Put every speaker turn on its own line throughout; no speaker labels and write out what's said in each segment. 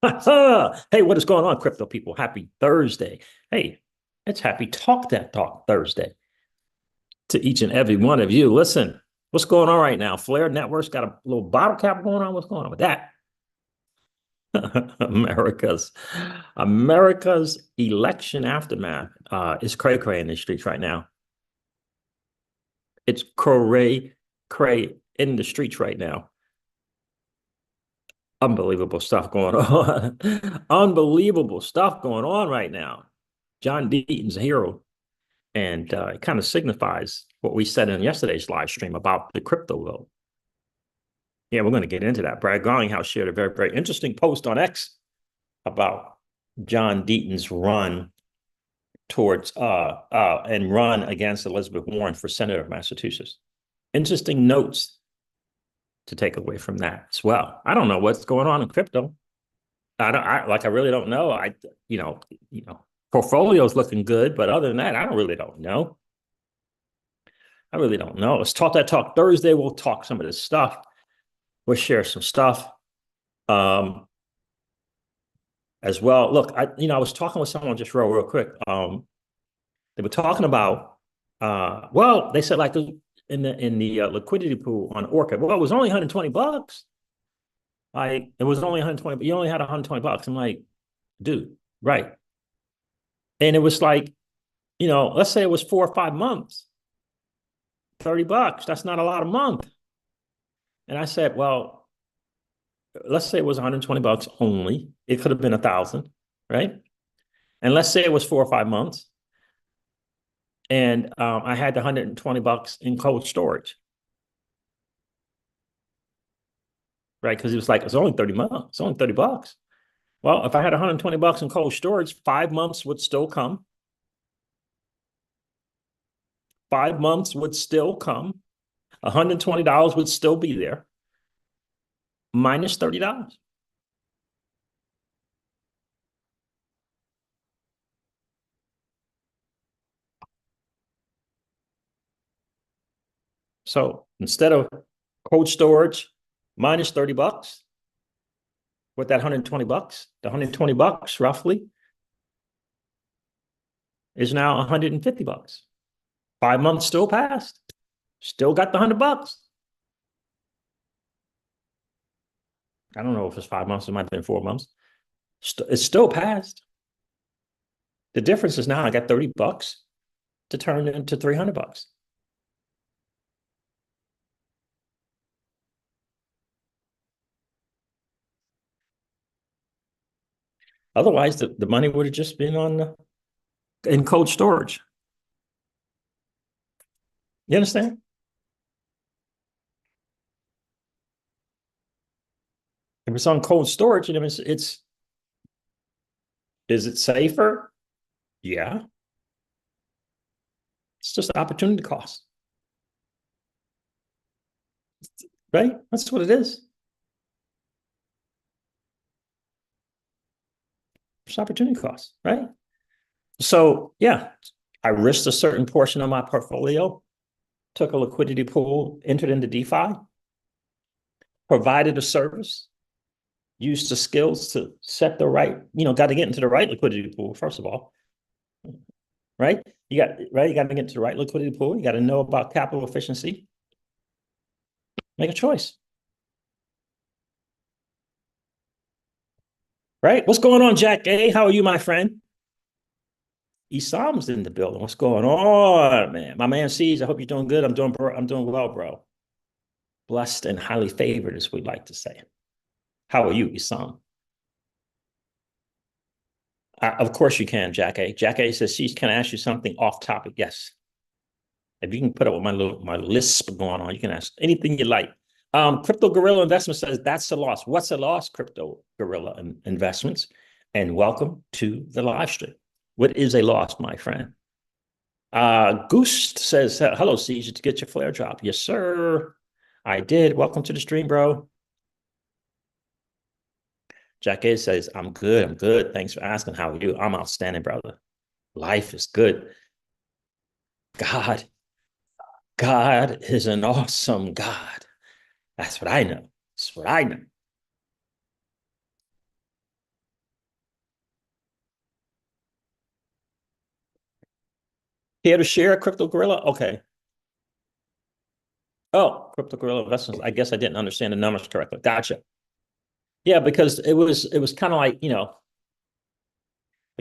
Hey, what is going on, crypto people? Happy Thursday. Hey, it's Happy Talk That Talk Thursday to each and every one of you. Listen, what's going on right now? Flare Network's got a little bottle cap going on. What's going on with that? America's America's election aftermath is cray cray in the streets right now. It's cray cray in the streets right now. Unbelievable stuff going on. Unbelievable stuff going on right now. John Deaton's a hero. And it kind of signifies what we said in yesterday's live stream about the crypto world. Yeah, we're going to get into that. Brad Garlinghouse shared a very, very interesting post on X about John Deaton's run towards and run against Elizabeth Warren for Senator of Massachusetts. Interesting notes to take away from that as well. I don't know what's going on in crypto. I really don't know. Portfolio's looking good, but other than that, I really don't know. I really don't know. Let's talk that talk Thursday. We'll talk some of this stuff. We'll share some stuff as well. Look, I was talking with someone just real quick. They were talking about well, they said like in the liquidity pool on Orchid. Well, it was only $120. Like it was only 120, but you only had $120. I'm like, dude, right. And it was like, let's say it was 4 or 5 months. $30, that's not a lot a month. And I said, well, let's say it was $120 only. It could have been 1,000, right? And let's say it was 4 or 5 months. And I had the $120 in cold storage. Right? Because it was like, it's only 30 months, it's only $30. Well, if I had $120 in cold storage, 5 months would still come. 5 months would still come. $120 would still be there, minus $30. So instead of cold storage minus $30 with that $120, the $120 roughly is now $150. 5 months still passed. Still got the $100. I don't know if it's 5 months, it might have been 4 months. It's still passed. The difference is now I got $30 to turn into $300. Otherwise, the money would have just been in cold storage. You understand? If it's on cold storage, and if is it safer? Yeah. It's just opportunity cost. Right? That's what it is. It's opportunity cost, right? So yeah, I risked a certain portion of my portfolio, took a liquidity pool, entered into DeFi, provided a service, used the skills to set the right, got to get into the right liquidity pool, first of all. Right? You got to get into the right liquidity pool. You got to know about capital efficiency. Make a choice. Right? What's going on, Jack A? How are you, my friend? Isam's in the building. What's going on, man? My man sees. I hope you're doing good. I'm doing well, bro. Blessed and highly favored, as we like to say. How are you, Isam? Of course you can, Jack A. Jack A says, can I ask you something off topic? Yes. If you can put up with my lisp going on, you can ask anything you like. Crypto Gorilla Investments says that's a loss. What's a loss, Crypto Gorilla Investments? And welcome to the live stream. What is a loss, my friend? Goose says, hello, Siege, to get your flare drop. Yes, sir. I did. Welcome to the stream, bro. Jack A says, I'm good. I'm good. Thanks for asking. How are you? I'm outstanding, brother. Life is good. God is an awesome God. That's what I know. That's what I know. Here to share Crypto Gorilla? Okay. Oh, Crypto Gorilla investments. I guess I didn't understand the numbers correctly. Gotcha. Yeah, because it was kind of like, the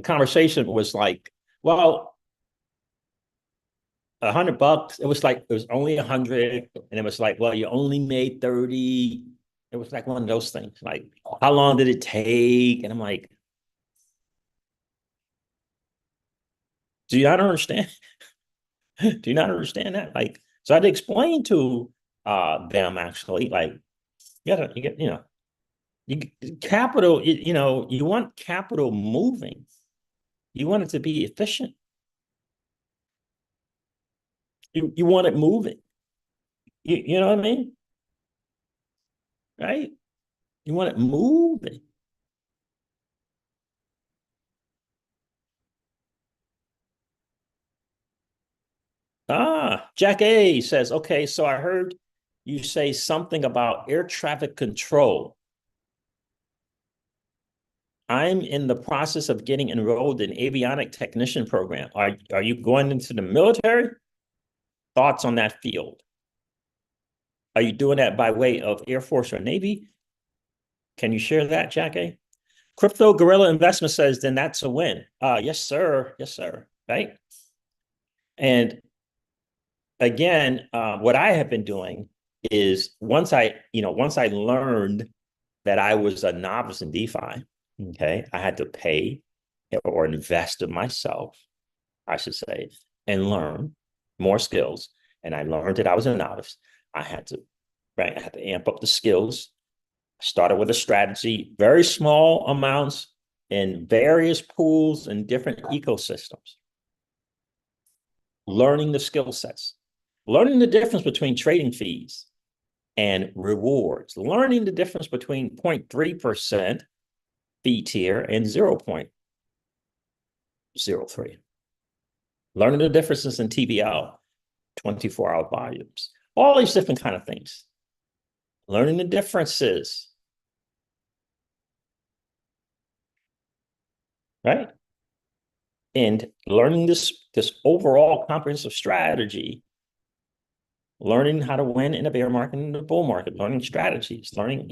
conversation was like, well, $100. It was only 100, and it was like, well, you only made 30. It was like one of those things. Like, how long did it take? And I'm like, do you not understand? Do you not understand that? Like, so I had to explain to them actually, like, you get, you capital, you want capital moving. You want it to be efficient. You want it moving. You know what I mean? Right? You want it moving. Jack A says, okay, so I heard you say something about air traffic control. I'm in the process of getting enrolled in avionic technician program. Are you going into the military? Thoughts on that field? Are you doing that by way of Air Force or Navy? Can you share that, Jack A? Crypto Gorilla Investment says, then that's a win. Yes, sir. Yes, sir. Right. And again, what I have been doing is once I learned that I was a novice in DeFi, okay, I had to pay or invest in myself, I should say, and learn more skills. And I learned that I was a novice. I had to, right, I had to amp up the skills. I started with a strategy, very small amounts in various pools and different ecosystems, learning the skill sets, learning the difference between trading fees and rewards, learning the difference between 0.3% fee tier and 0.03, learning the differences in TVL, 24-hour volumes, all these different kind of things, learning the differences, right? And learning this overall comprehensive strategy, learning how to win in a bear market and the bull market, learning strategies, learning,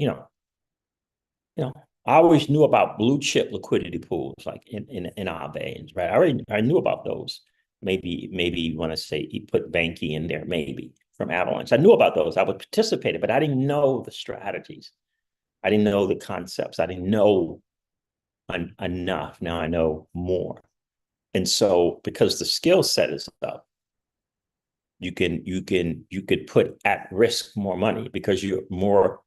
I always knew about blue chip liquidity pools like in our veins, right? I knew about those. Maybe you want to say you put Banky in there, maybe from Avalanche. I knew about those. I would participate, but I didn't know the strategies. I didn't know the concepts. I didn't know enough. Now I know more. And so because the skill set is up, you could put at risk more money because you're more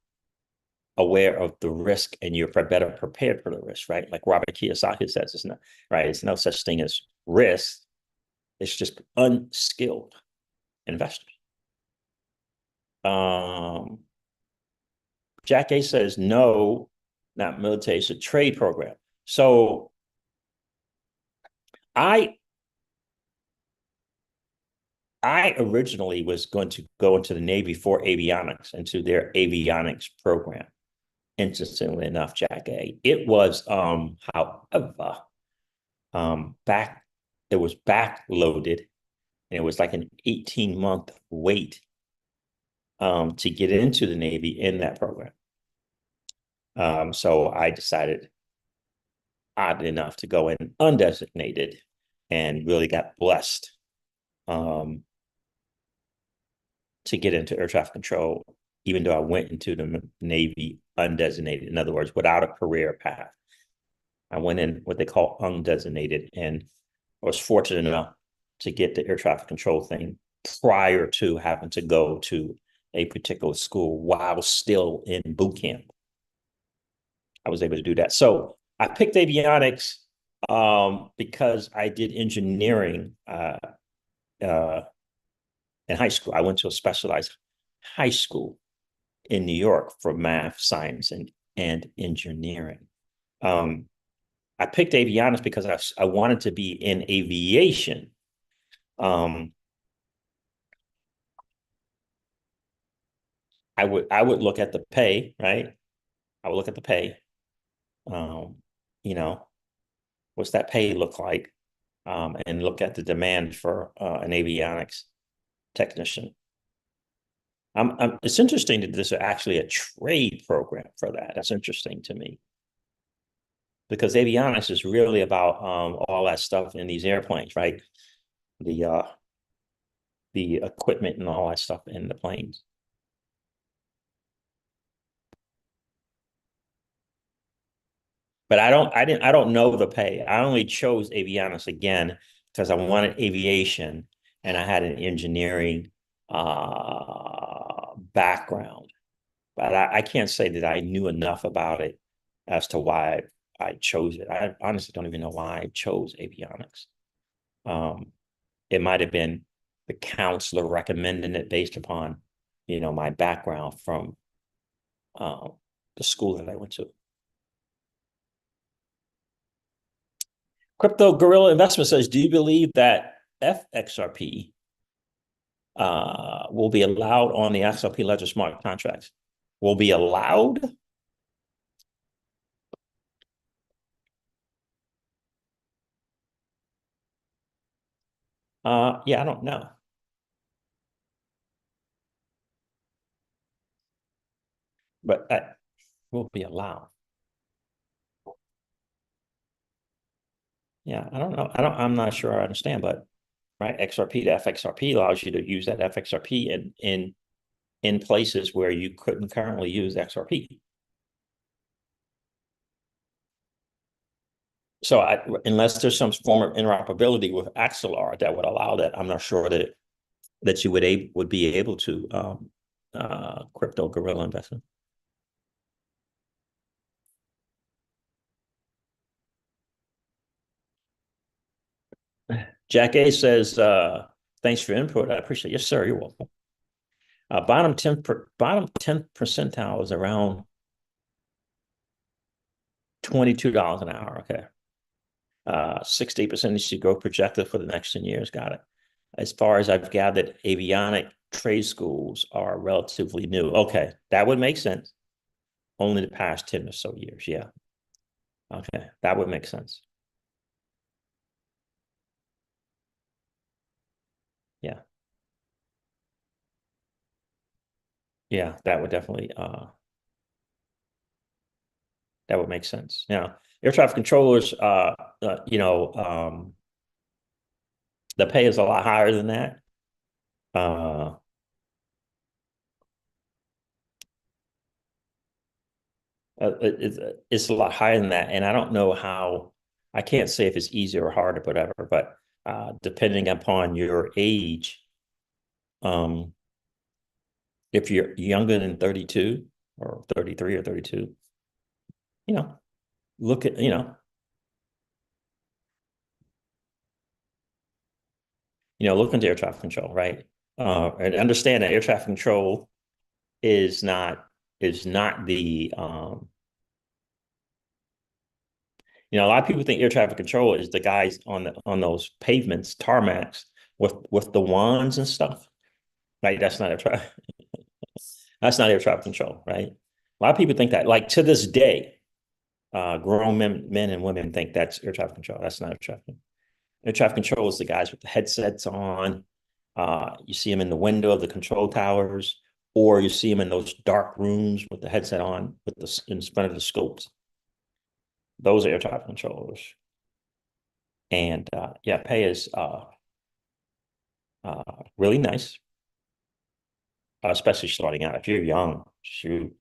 aware of the risk and you're better prepared for the risk, right? Like Robert Kiyosaki says, it's not right. It's no such thing as risk. It's just unskilled investors. Um, Jack A says no, not military. It's a trade program. So I I originally was going to go into the Navy for avionics, into their avionics program. Interestingly enough, Jack A. It was, however, back it was backloaded, and it was like an 18-month wait to get into the Navy in that program. So I decided, oddly enough, to go in undesignated, and really got blessed to get into air traffic control, even though I went into the Navy undesignated. In other words, without a career path. I went in what they call undesignated, and I was fortunate enough to get the air traffic control thing prior to having to go to a particular school while still in boot camp. I was able to do that. So I picked avionics because I did engineering in high school. I went to a specialized high school in New York for math, science, and engineering. I picked avionics because I wanted to be in aviation. I would look at the pay, right? I would look at the pay. Um, you know, what's that pay look like? and look at the demand for an avionics technician. It's interesting that there's actually a trade program for that. That's interesting to me because avionics is really about all that stuff in these airplanes, right? The the equipment and all that stuff in the planes. But I don't know the pay. I only chose avionics again because I wanted aviation and I had an engineering background. But I can't say that I knew enough about it as to why I chose it. I honestly don't even know why I chose avionics. Um, it might have been the counselor recommending it based upon, my background from uh, the school that I went to. Crypto Gorilla Investment says, do you believe that FXRP will be allowed on the XRP Ledger smart contracts? Will be allowed? Yeah, I don't know. But that will be allowed. Yeah, I don't know. I'm not sure I understand, but right, XRP to FXRP allows you to use that FXRP in places where you couldn't currently use XRP. So unless there's some form of interoperability with Axelar that would allow that, I'm not sure that you would be able to crypto gorilla investment. Jack A says, thanks for your input. I appreciate it. Yes, sir. You're welcome. Bottom 10 percentile is around $22 an hour. Okay. 60% growth projected for the next 10 years. Got it. As far as I've gathered, avionic trade schools are relatively new. Okay, that would make sense. Only the past 10 or so years. Yeah. Okay, that would make sense. Yeah. Yeah, that would definitely that would make sense. Now, air traffic controllers, the pay is a lot higher than that. Uh, it's a lot higher than that, and I don't know how. I can't say if it's easier or harder, whatever. But depending upon your age, um, if you're younger than 32 or 33 or 32, you know, look at look into air traffic control, right? And understand that air traffic control is not the a lot of people think air traffic control is the guys on those pavements, tarmacs with the wands and stuff. Right? That's not air traffic control, right? A lot of people think that. Like to this day, grown men and women think that's air traffic control. That's not air traffic. Air traffic control is the guys with the headsets on. You see them in the window of the control towers, or you see them in those dark rooms with the headset on, with in front of the scopes. Those are air traffic controllers. And yeah, pay is really nice, especially starting out. If you're young, shoot,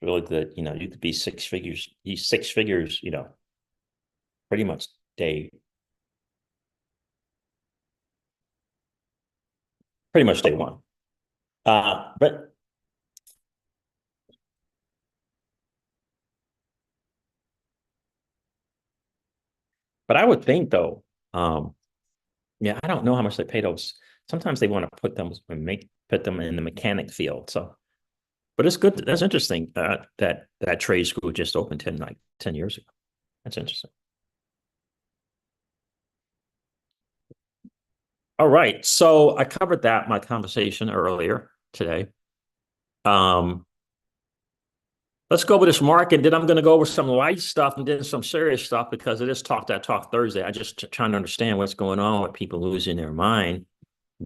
really good. You could be six figures. These six figures, pretty much day, pretty much day one. But I would think though, yeah, I don't know how much they pay those. Sometimes they want to put them in the mechanic field. So, but it's good. That's interesting. That trade school just opened 10 years ago. That's interesting. All right. So I covered my conversation earlier today. Um, Let's go over this market. Then I'm going to go over some light stuff and then some serious stuff because it is Talk That Talk Thursday. I just trying to understand what's going on with people losing their mind.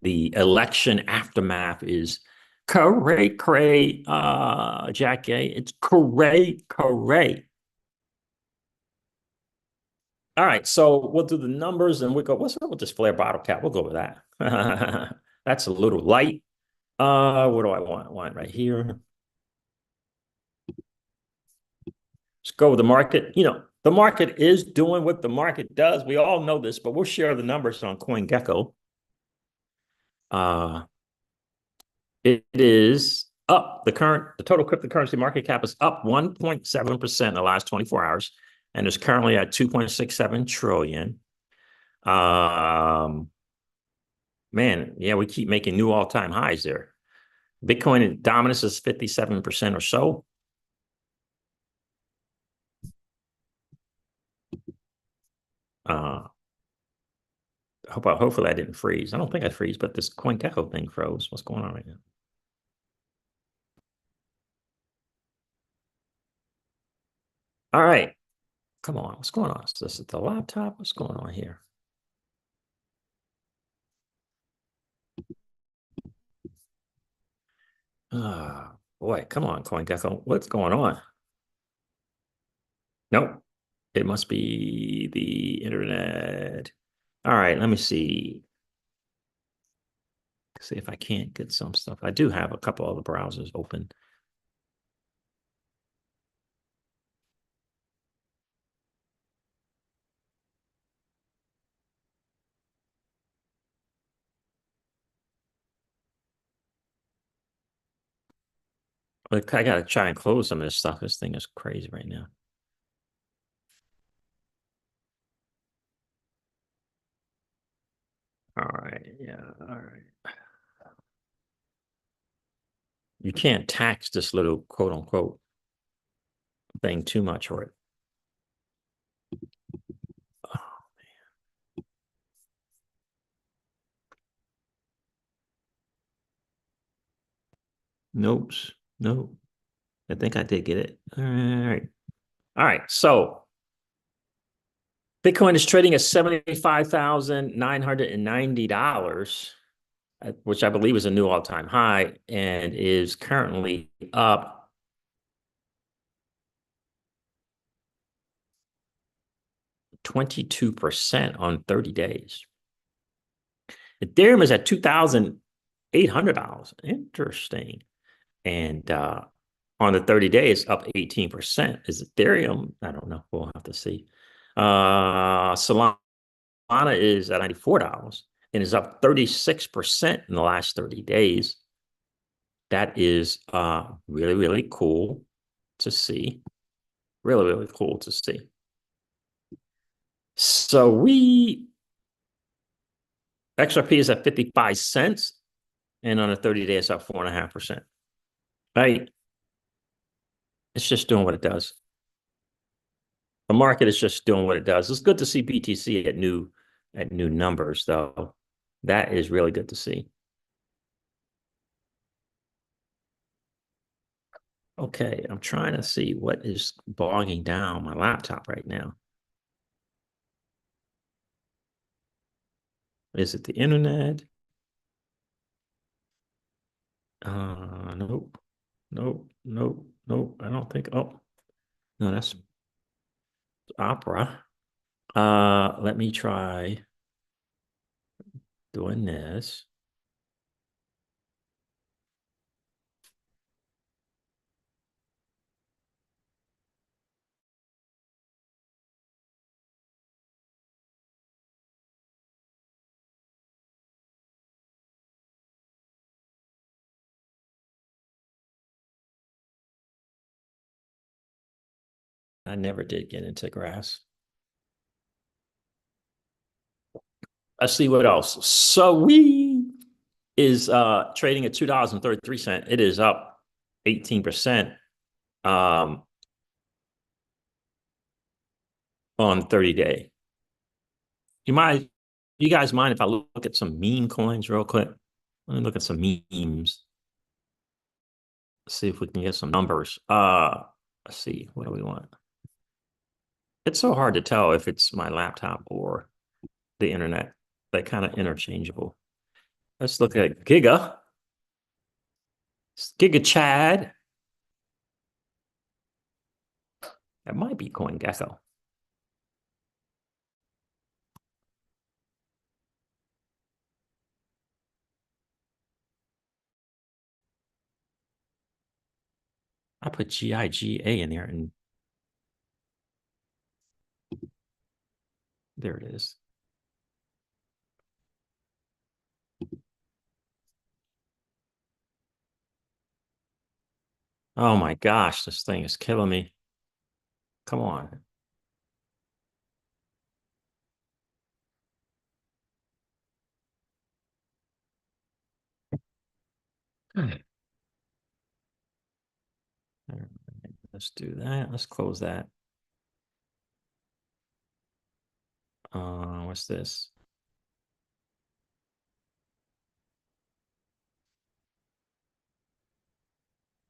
The election aftermath is cray, Jack A. It's cray. All right, so we'll do the numbers and we'll go, what's up with this flare bottle cap? We'll go with that. That's a little light. What do I want? I want right here. Let's go with the market. The market is doing what the market does. We all know this, but we'll share the numbers on CoinGecko. It is up. The total cryptocurrency market cap is up 1.7% in the last 24 hours, and is currently at 2.67 trillion. Man, yeah, we keep making new all-time highs there. Bitcoin dominance is 57% or so. Hopefully I didn't freeze. I don't think I freeze, but this CoinGecko thing froze. What's going on right now? All right. Come on. What's going on? Is this the laptop? What's going on here? Boy, come on, CoinGecko. What's going on? Nope. It must be the internet. All right, let me see. See if I can't get some stuff. I do have a couple of the browsers open. Look, I gotta try and close some of this stuff. This thing is crazy right now. All right, yeah, all right. You can't tax this little quote unquote thing too much for it. Oh, man. Nope. Nope. I think I did get it. All right. All right. So Bitcoin is trading at $75,990, which I believe is a new all-time high, and is currently up 22% on 30 days. Ethereum is at $2,800. Interesting. And on the 30 days, up 18%. Is Ethereum? I don't know. We'll have to see. Solana is at $94 and is up 36% in the last 30 days. That is really, really cool to see. Really, really cool to see. So XRP is at 55 cents, and on a 30-day, it's up 4.5%. Right? It's just doing what it does. The market is just doing what it does. It's good to see BTC at new numbers, though. That is really good to see. Okay, I'm trying to see what is bogging down my laptop right now. Is it the internet? Nope. I don't think. Oh, no, that's Opera. Let me try doing this. I never did get into grass. Let's see what else. So we is trading at $2.33. It is up 18% on 30-day. You guys mind if I look at some meme coins real quick? Let me look at some memes. See if we can get some numbers. Let's see. What do we want? It's so hard to tell if it's my laptop or the internet. They're kind of interchangeable. Let's look at Giga. Giga Chad. That might be CoinGecko. I put GIGA in there and there it is. Oh my gosh, this thing is killing me. Come on. Let's do that. Let's close that. What's this?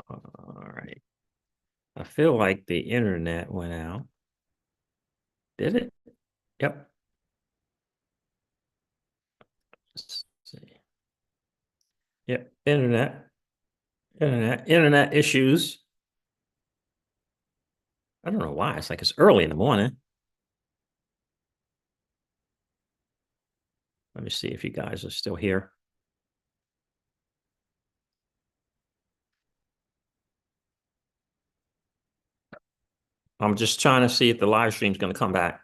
All right. I feel like the internet went out. Did it? Yep. Let's see. Yep. Internet issues. I don't know why. It's like it's early in the morning. Let me see if you guys are still here. I'm just trying to see if the live stream is going to come back.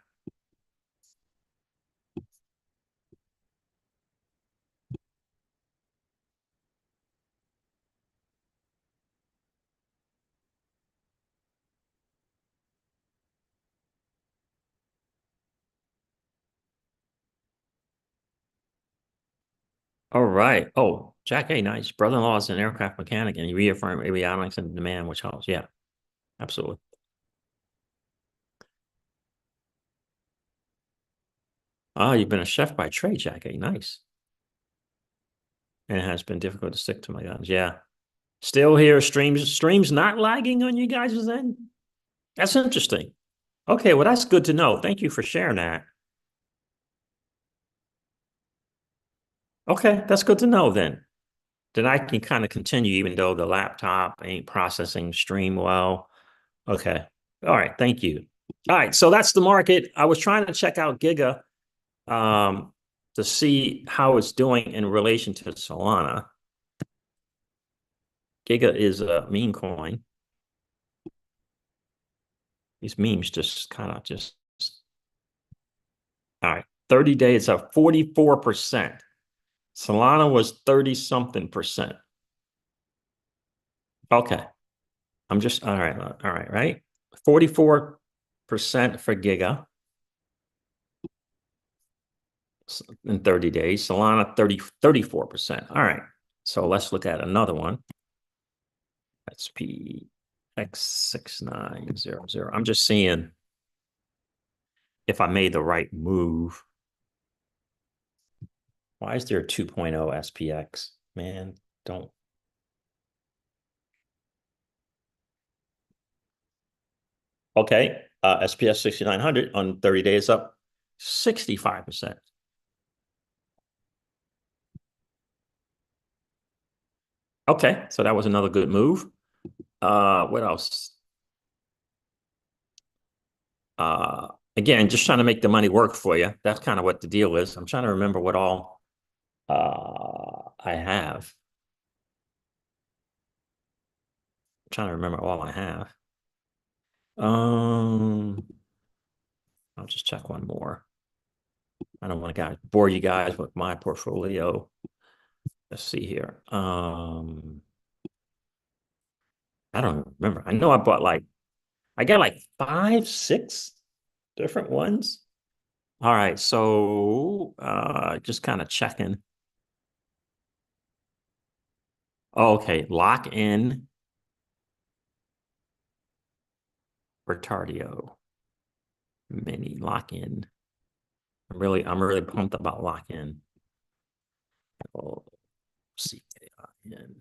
All right. Oh, Jack A. Nice. Brother-in-law is an aircraft mechanic, and he reaffirmed avionics and demand, which helps. Yeah, absolutely. Oh, you've been a chef by trade, Jack A. Nice. And it has been difficult to stick to my guns. Yeah. Still here, streams not lagging on you guys' end? That's interesting. Okay, well, that's good to know. Thank you for sharing that. Okay, that's good to know then. Then I can kind of continue even though the laptop ain't processing stream well. Okay. All right, thank you. All right, so that's the market. I was trying to check out Giga to see how it's doing in relation to Solana. Giga is a meme coin. These memes just kind of just all right. 30 days up 44%. Solana was 30 something percent. Okay. I'm just all right, right? 44% for Giga in 30 days. Solana 34%. All right. So let's look at another one. That's PX6900. I'm just seeing if I made the right move. Why is there a 2.0 SPX? Man, don't. Okay. SPS 6900 on 30 days up 65%. Okay. So that was another good move. What else? Again, just trying to make the money work for you. That's kind of what the deal is. I'm trying to remember what all I have. I'm trying to remember all I have. I'll just check one more. I don't want to bore you guys with my portfolio. Let's see here. I don't remember. I know I got like 5, 6 different ones. All right, so just kind of checking. Oh, okay, lock in Retardio mini lock in. I'm really pumped about lock in. Oh, CKIN.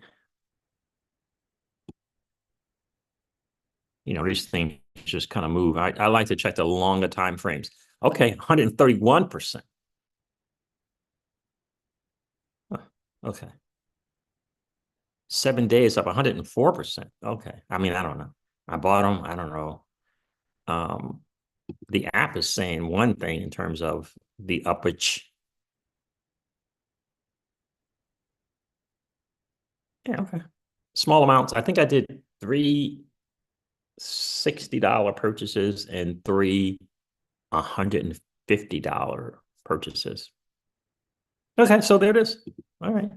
these things just kind of move. I like to check the longer time frames. Okay, 131%. Okay. 7 days up 104%. Okay. I mean, I don't know. I bought them. I don't know. The app is saying one thing in terms of the uppage. Yeah, okay. Small amounts. I think I did three $60 purchases and three $150 purchases. Okay, so there it is. All right.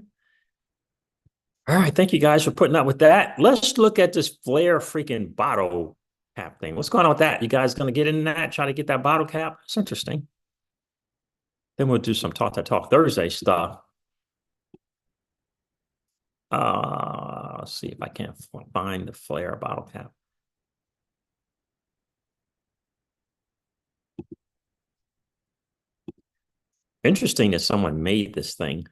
All right. Thank you guys for putting up with that. Let's look at this Flare freaking bottle cap thing. What's going on with that? You guys going to get in that, try to get that bottle cap? It's interesting. Then we'll do some Talk Thursday stuff. Let's see if I can't find the Flare bottle cap. Interesting that someone made this thing.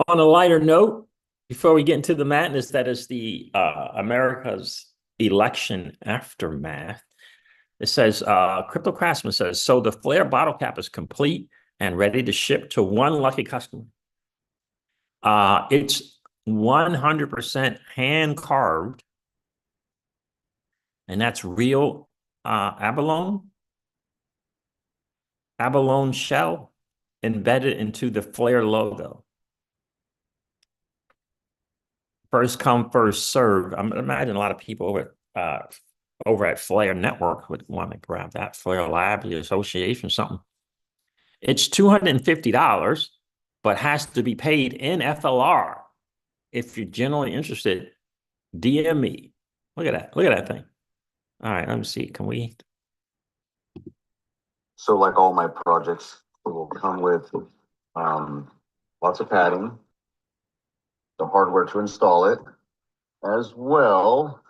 On a lighter note, before we get into the madness that is the America's election aftermath, it says, Crypto Craftsman says, so the Flare bottle cap is complete and ready to ship to one lucky customer. It's 100% hand carved, and that's real abalone shell embedded into the Flare logo. First come, first serve. I imagine a lot of people over at Flare Network would want to grab that. Flare Lab, the association, something. It's $250, but has to be paid in FLR. If you're generally interested, DM me. Look at that. Look at that thing. All right, let me see. Can we?
So like all my projects, it will come with lots of padding, the hardware to install it, as well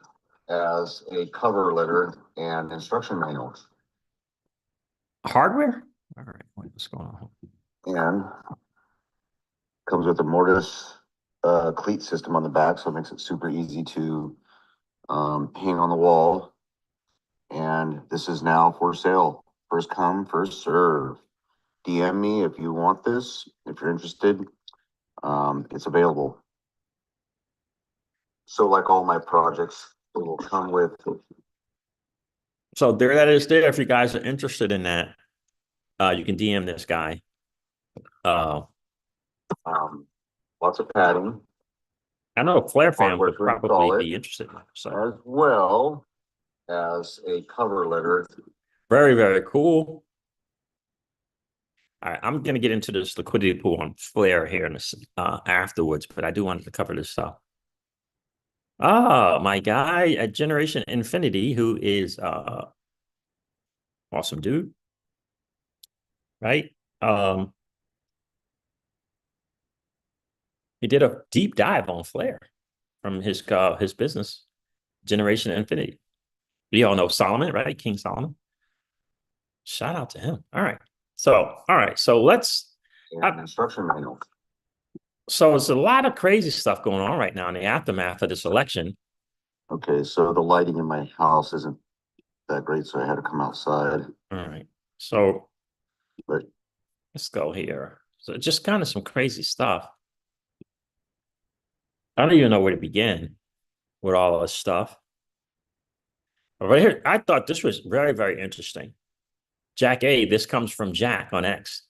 as a cover letter and instruction manuals.
Hardware? All right, what's going on?
And comes with a mortise cleat system on the back, so it makes it super easy to hang on the wall. And this is now for sale. First come, first serve. DM me if you want this, if you're interested. It's available. So like all my projects, it will come with.
So there that is there. If you guys are interested in that, you can DM this guy.
Lots of padding.
I know a Flare fan would probably be interested in that. So.
As well as a cover letter.
Very, very cool. All right, I'm going to get into this liquidity pool on Flare here in this, afterwards, but I do want to cover this stuff. My guy at Generation Infinity, who is awesome dude, right? He did a deep dive on Flare from his business, Generation Infinity. We all know Solomon, right? King Solomon. Shout out to him. All right. So let's
instruction manual.
So it's a lot of crazy stuff going on right now in the aftermath of this election.
Okay, so the lighting in my house isn't that great, so I had to come outside.
All right. So let's go here. So just kind of some crazy stuff. I don't even know where to begin with all of this stuff. Right here, I thought this was very, very interesting. Jack A, this comes from Jack on X.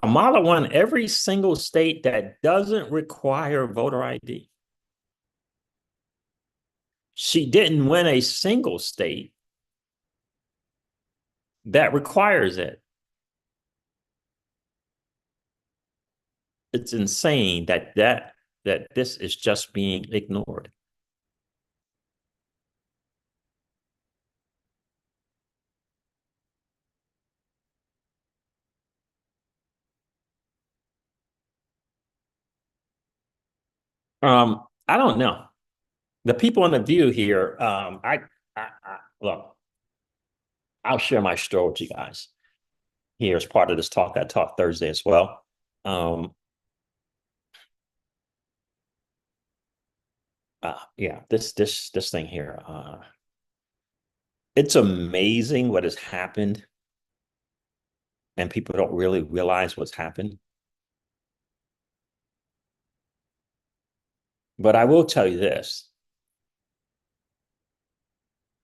Kamala won every single state that doesn't require voter ID. She didn't win a single state that requires it. It's insane that this is just being ignored. I don't know. The people in the view here, look, I'll share my story with you guys here as part of this Talk Thursday as well. Yeah, this thing here. It's amazing what has happened, and people don't really realize what's happened. But I will tell you this.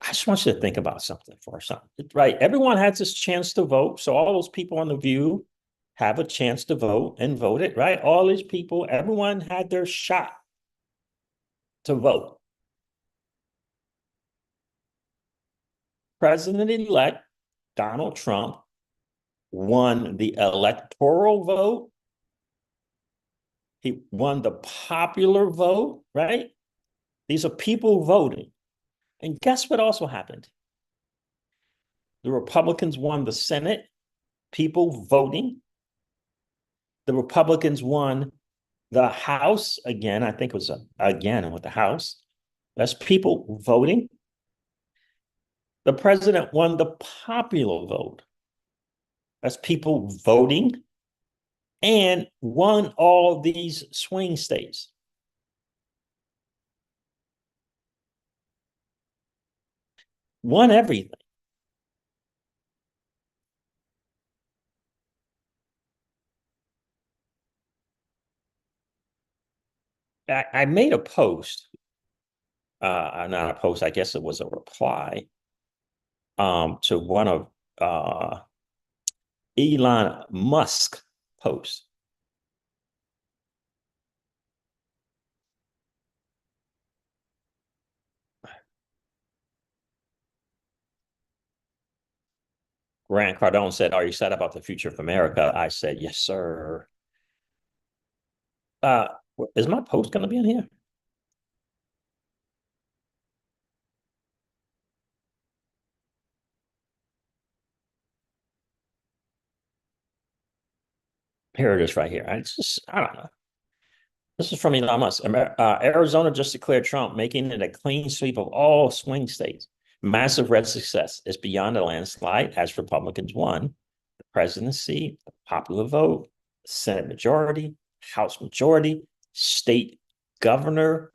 I just want you to think about something for a second, right? Everyone has this chance to vote. So all those people on the View have a chance to vote and voted, right? All these people, everyone had their shot to vote. President-elect Donald Trump won the electoral vote. He won the popular vote, right? These are people voting. And guess what also happened? The Republicans won the Senate, people voting. The Republicans won the House again. I think it was again with the House. That's people voting. The president won the popular vote. That's people voting and won all these swing states. Won everything. I made a post, not a post, I guess it was a reply to one of Elon Musk posts. Grant Cardone said, "Are you sad about the future of America?" I said, "Yes, sir." Uh, is my post going to be in here? Here it is right here. I don't know. This is from Elon Musk. Arizona just declared Trump, making it a clean sweep of all swing states. Massive red success is beyond a landslide as Republicans won the presidency, the popular vote, Senate majority, House majority, state governor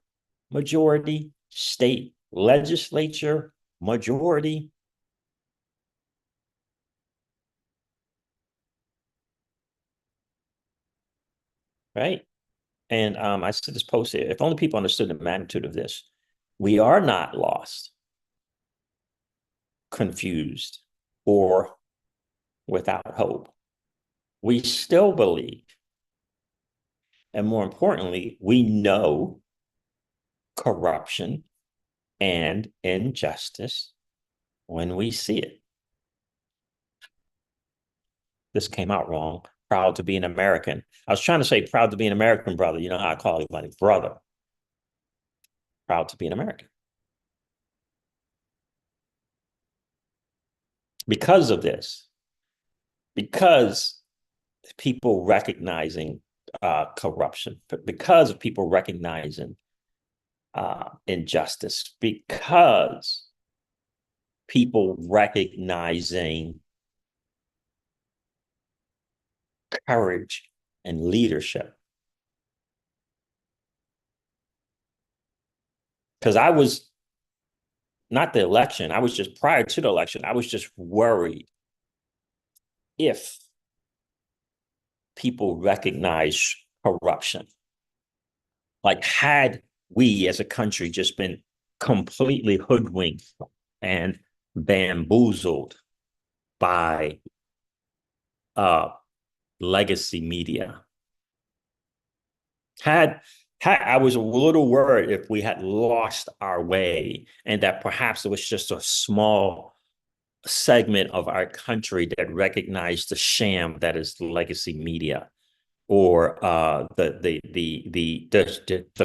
majority, state legislature majority. Right? And I said this post here, if only people understood the magnitude of this, we are not lost, confused, or without hope. We still believe. And more importantly, we know corruption and injustice when we see it. This came out wrong. Proud to be an American. I was trying to say proud to be an American brother. You know how I call everybody brother. Proud to be an American. Because of this, because people recognizing corruption, because of people recognizing injustice, because people recognizing courage and leadership. Because I was not the election, I was just prior to the election, I was just worried if people recognize corruption. Like, had we as a country just been completely hoodwinked and bamboozled by legacy media. Had I was a little worried if we had lost our way and that perhaps it was just a small segment of our country that recognized the sham that is legacy media or the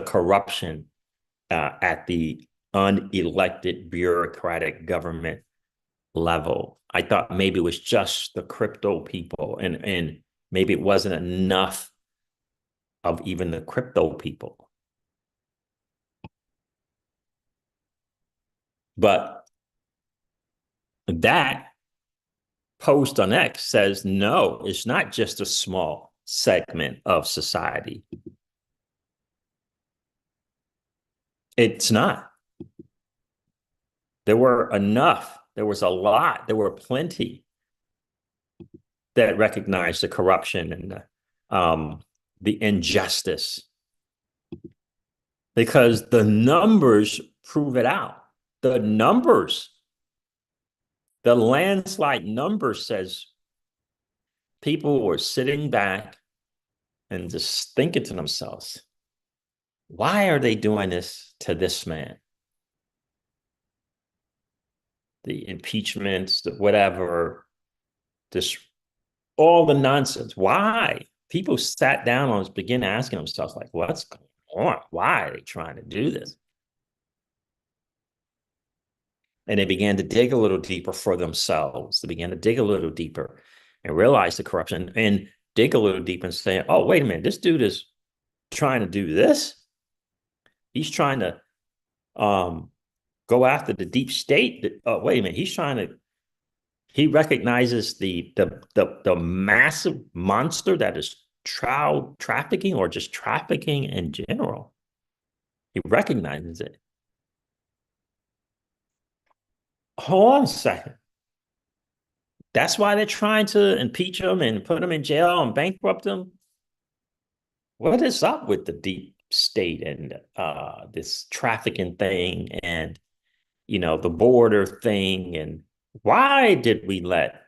corruption at the unelected bureaucratic government level. I thought maybe it was just the crypto people and maybe it wasn't enough of even the crypto people. But that post on X says, no, it's not just a small segment of society. It's not. There were enough. There was a lot. There were plenty that recognized the corruption and the injustice, because the numbers prove it out. The numbers, the landslide number says people were sitting back and just thinking to themselves, why are they doing this to this man? The impeachments, the whatever, this, all the nonsense. Why? People sat down and began asking themselves, like, what's going on? Why are they trying to do this? And they began to dig a little deeper for themselves. They began to dig a little deeper and realize the corruption and dig a little deeper and say, oh, wait a minute, this dude is trying to do this. He's trying to go after the deep state. Oh, wait a minute, he recognizes the massive monster that is child trafficking, or just trafficking in general. He recognizes it. Hold on a second. That's why they're trying to impeach him and put him in jail and bankrupt him. What is up with the deep state and this trafficking thing and, the border thing? And why did we let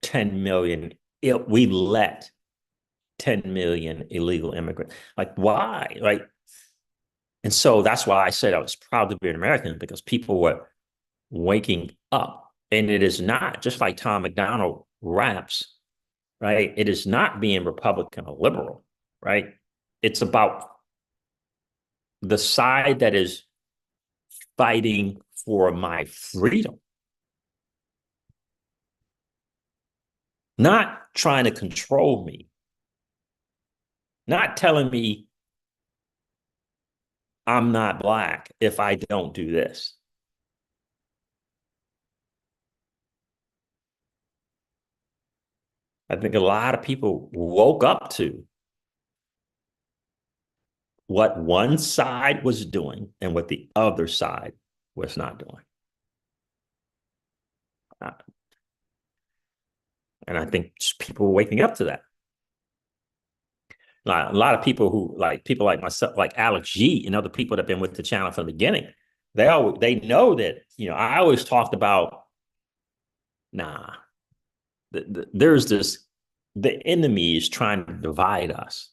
10 million, we let 10 million illegal immigrants? Like, why? Like, and so that's why I said I was proud to be an American, because people were waking up. And it is not just like Tom McDonald raps, right? It is not being Republican or liberal, right? It's about the side that is fighting for my freedom, not trying to control me, not telling me I'm not Black if I don't do this. I think a lot of people woke up to what one side was doing and what the other side was not doing. And I think people were waking up to that. A lot of people who, like people like myself, like Alex G and other people that have been with the channel from the beginning, they know that, I always talked about, nah, there's this, the enemy is trying to divide us.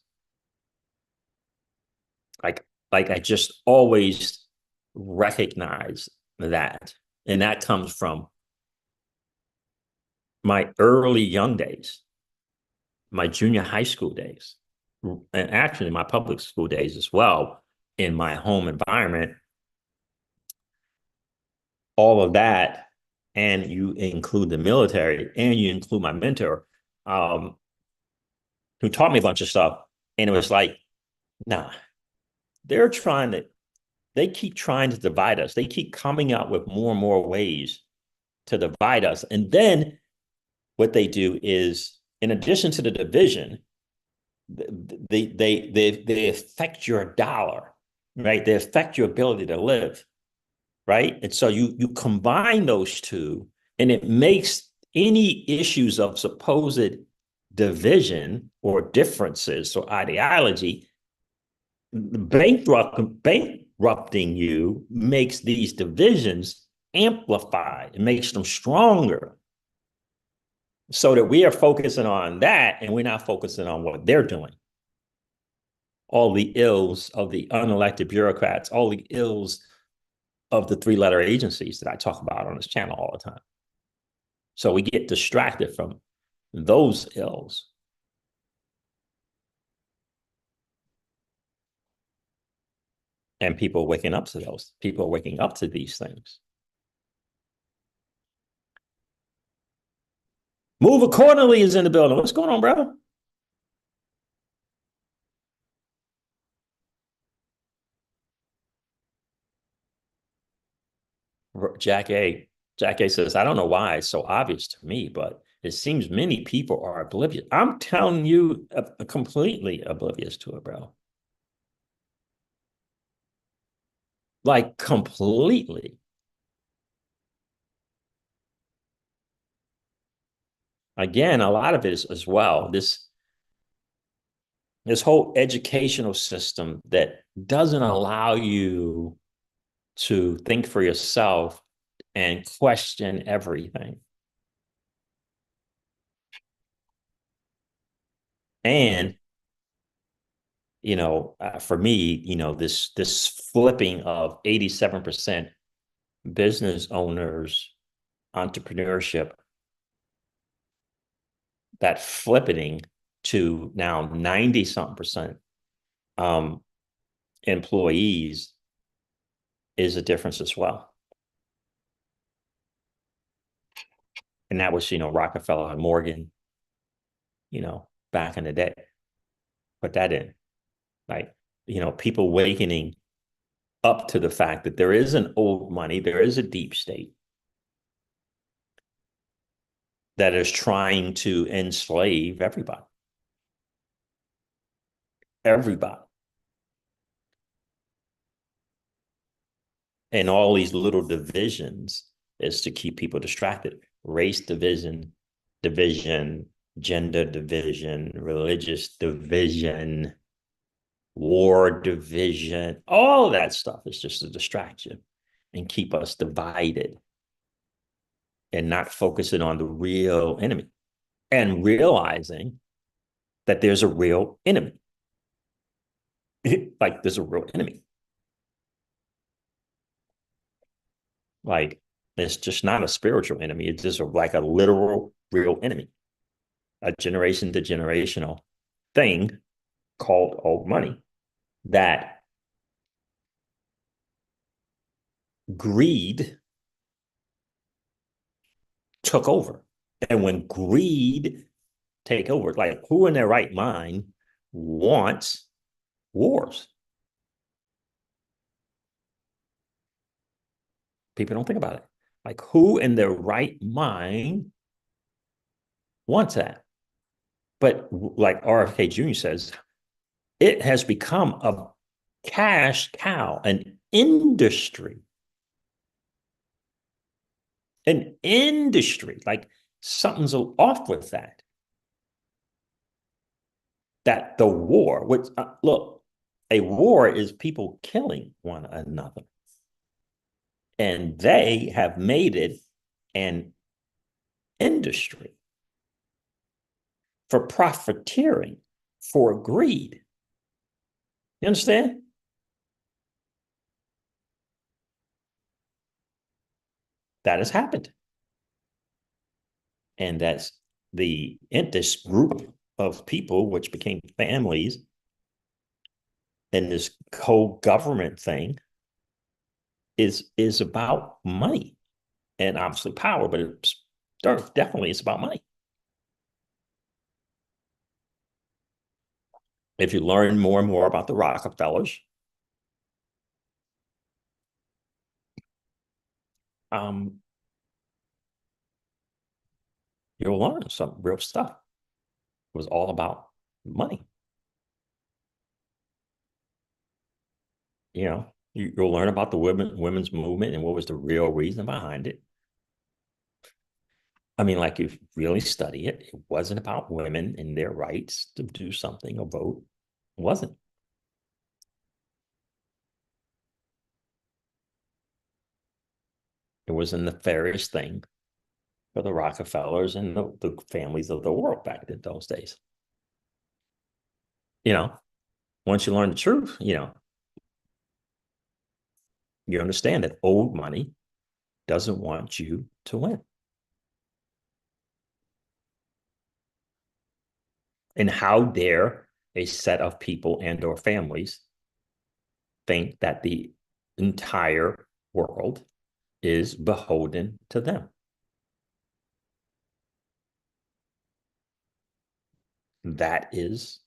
Like I just always recognize that. And that comes from my early young days, my junior high school days, and actually my public school days as well, in my home environment, all of that. And you include the military, and you include my mentor, who taught me a bunch of stuff. And it was like, nah, they keep trying to divide us. They keep coming out with more and more ways to divide us. And then what they do is, in addition to the division, they affect your dollar, right? They affect your ability to live, right? And so you combine those two, and it makes any issues of supposed division or differences or ideology, bankrupting you makes these divisions amplified. It makes them stronger, so that we are focusing on that and we're not focusing on what they're doing. All the ills of the unelected bureaucrats, all the ills of the three-letter agencies that I talk about on this channel all the time. So we get distracted from those ills. And people are waking up to those. People are waking up to these things. Move accordingly is in the building. What's going on, brother? Jack A. Jack A says, I don't know why it's so obvious to me, but it seems many people are oblivious. I'm telling you, completely oblivious to it, bro. like completely. Again, a lot of it is as well this whole educational system that doesn't allow you to think for yourself and question everything. And for me, this flipping of 87% business owners entrepreneurship, that flipping to now 90 something percent um, employees is a difference as well. And that was, Rockefeller and Morgan, back in the day. Put that in, like, people awakening up to the fact that there is an old money, there is a deep state that is trying to enslave everybody. Everybody. And all these little divisions is to keep people distracted. Race division, gender division, religious division, war division, all of that stuff is just a distraction and keep us divided and not focusing on the real enemy and realizing that there's a real enemy. Like there's a real enemy. Like it's just not a spiritual enemy. It's just like a literal, real enemy, a generation to generational thing called old money that greed took over. And when greed take over, like who in their right mind wants wars? People don't think about it. Like who in their right mind wants that? But like RFK Jr. says, it has become a cash cow, an industry. Like something's off with that. That the war, which look, a war is people killing one another, and they have made it an industry for profiteering, for greed. You understand? That has happened. And that's this group of people, which became families, and this co-government thing is about money and obviously power, but it's definitely it's about money. If you learn more and more about the Rockefellers, um, you'll learn some real stuff. It was all about money. You'll learn about the women's movement and what was the real reason behind it. I mean, like if you really study it, it wasn't about women and their rights to do something or vote. It wasn't. It was a nefarious thing for the Rockefellers and the families of the world back in those days. You know, once you learn the truth, you understand that old money doesn't want you to win. And how dare a set of people and or families think that the entire world is beholden to them? That is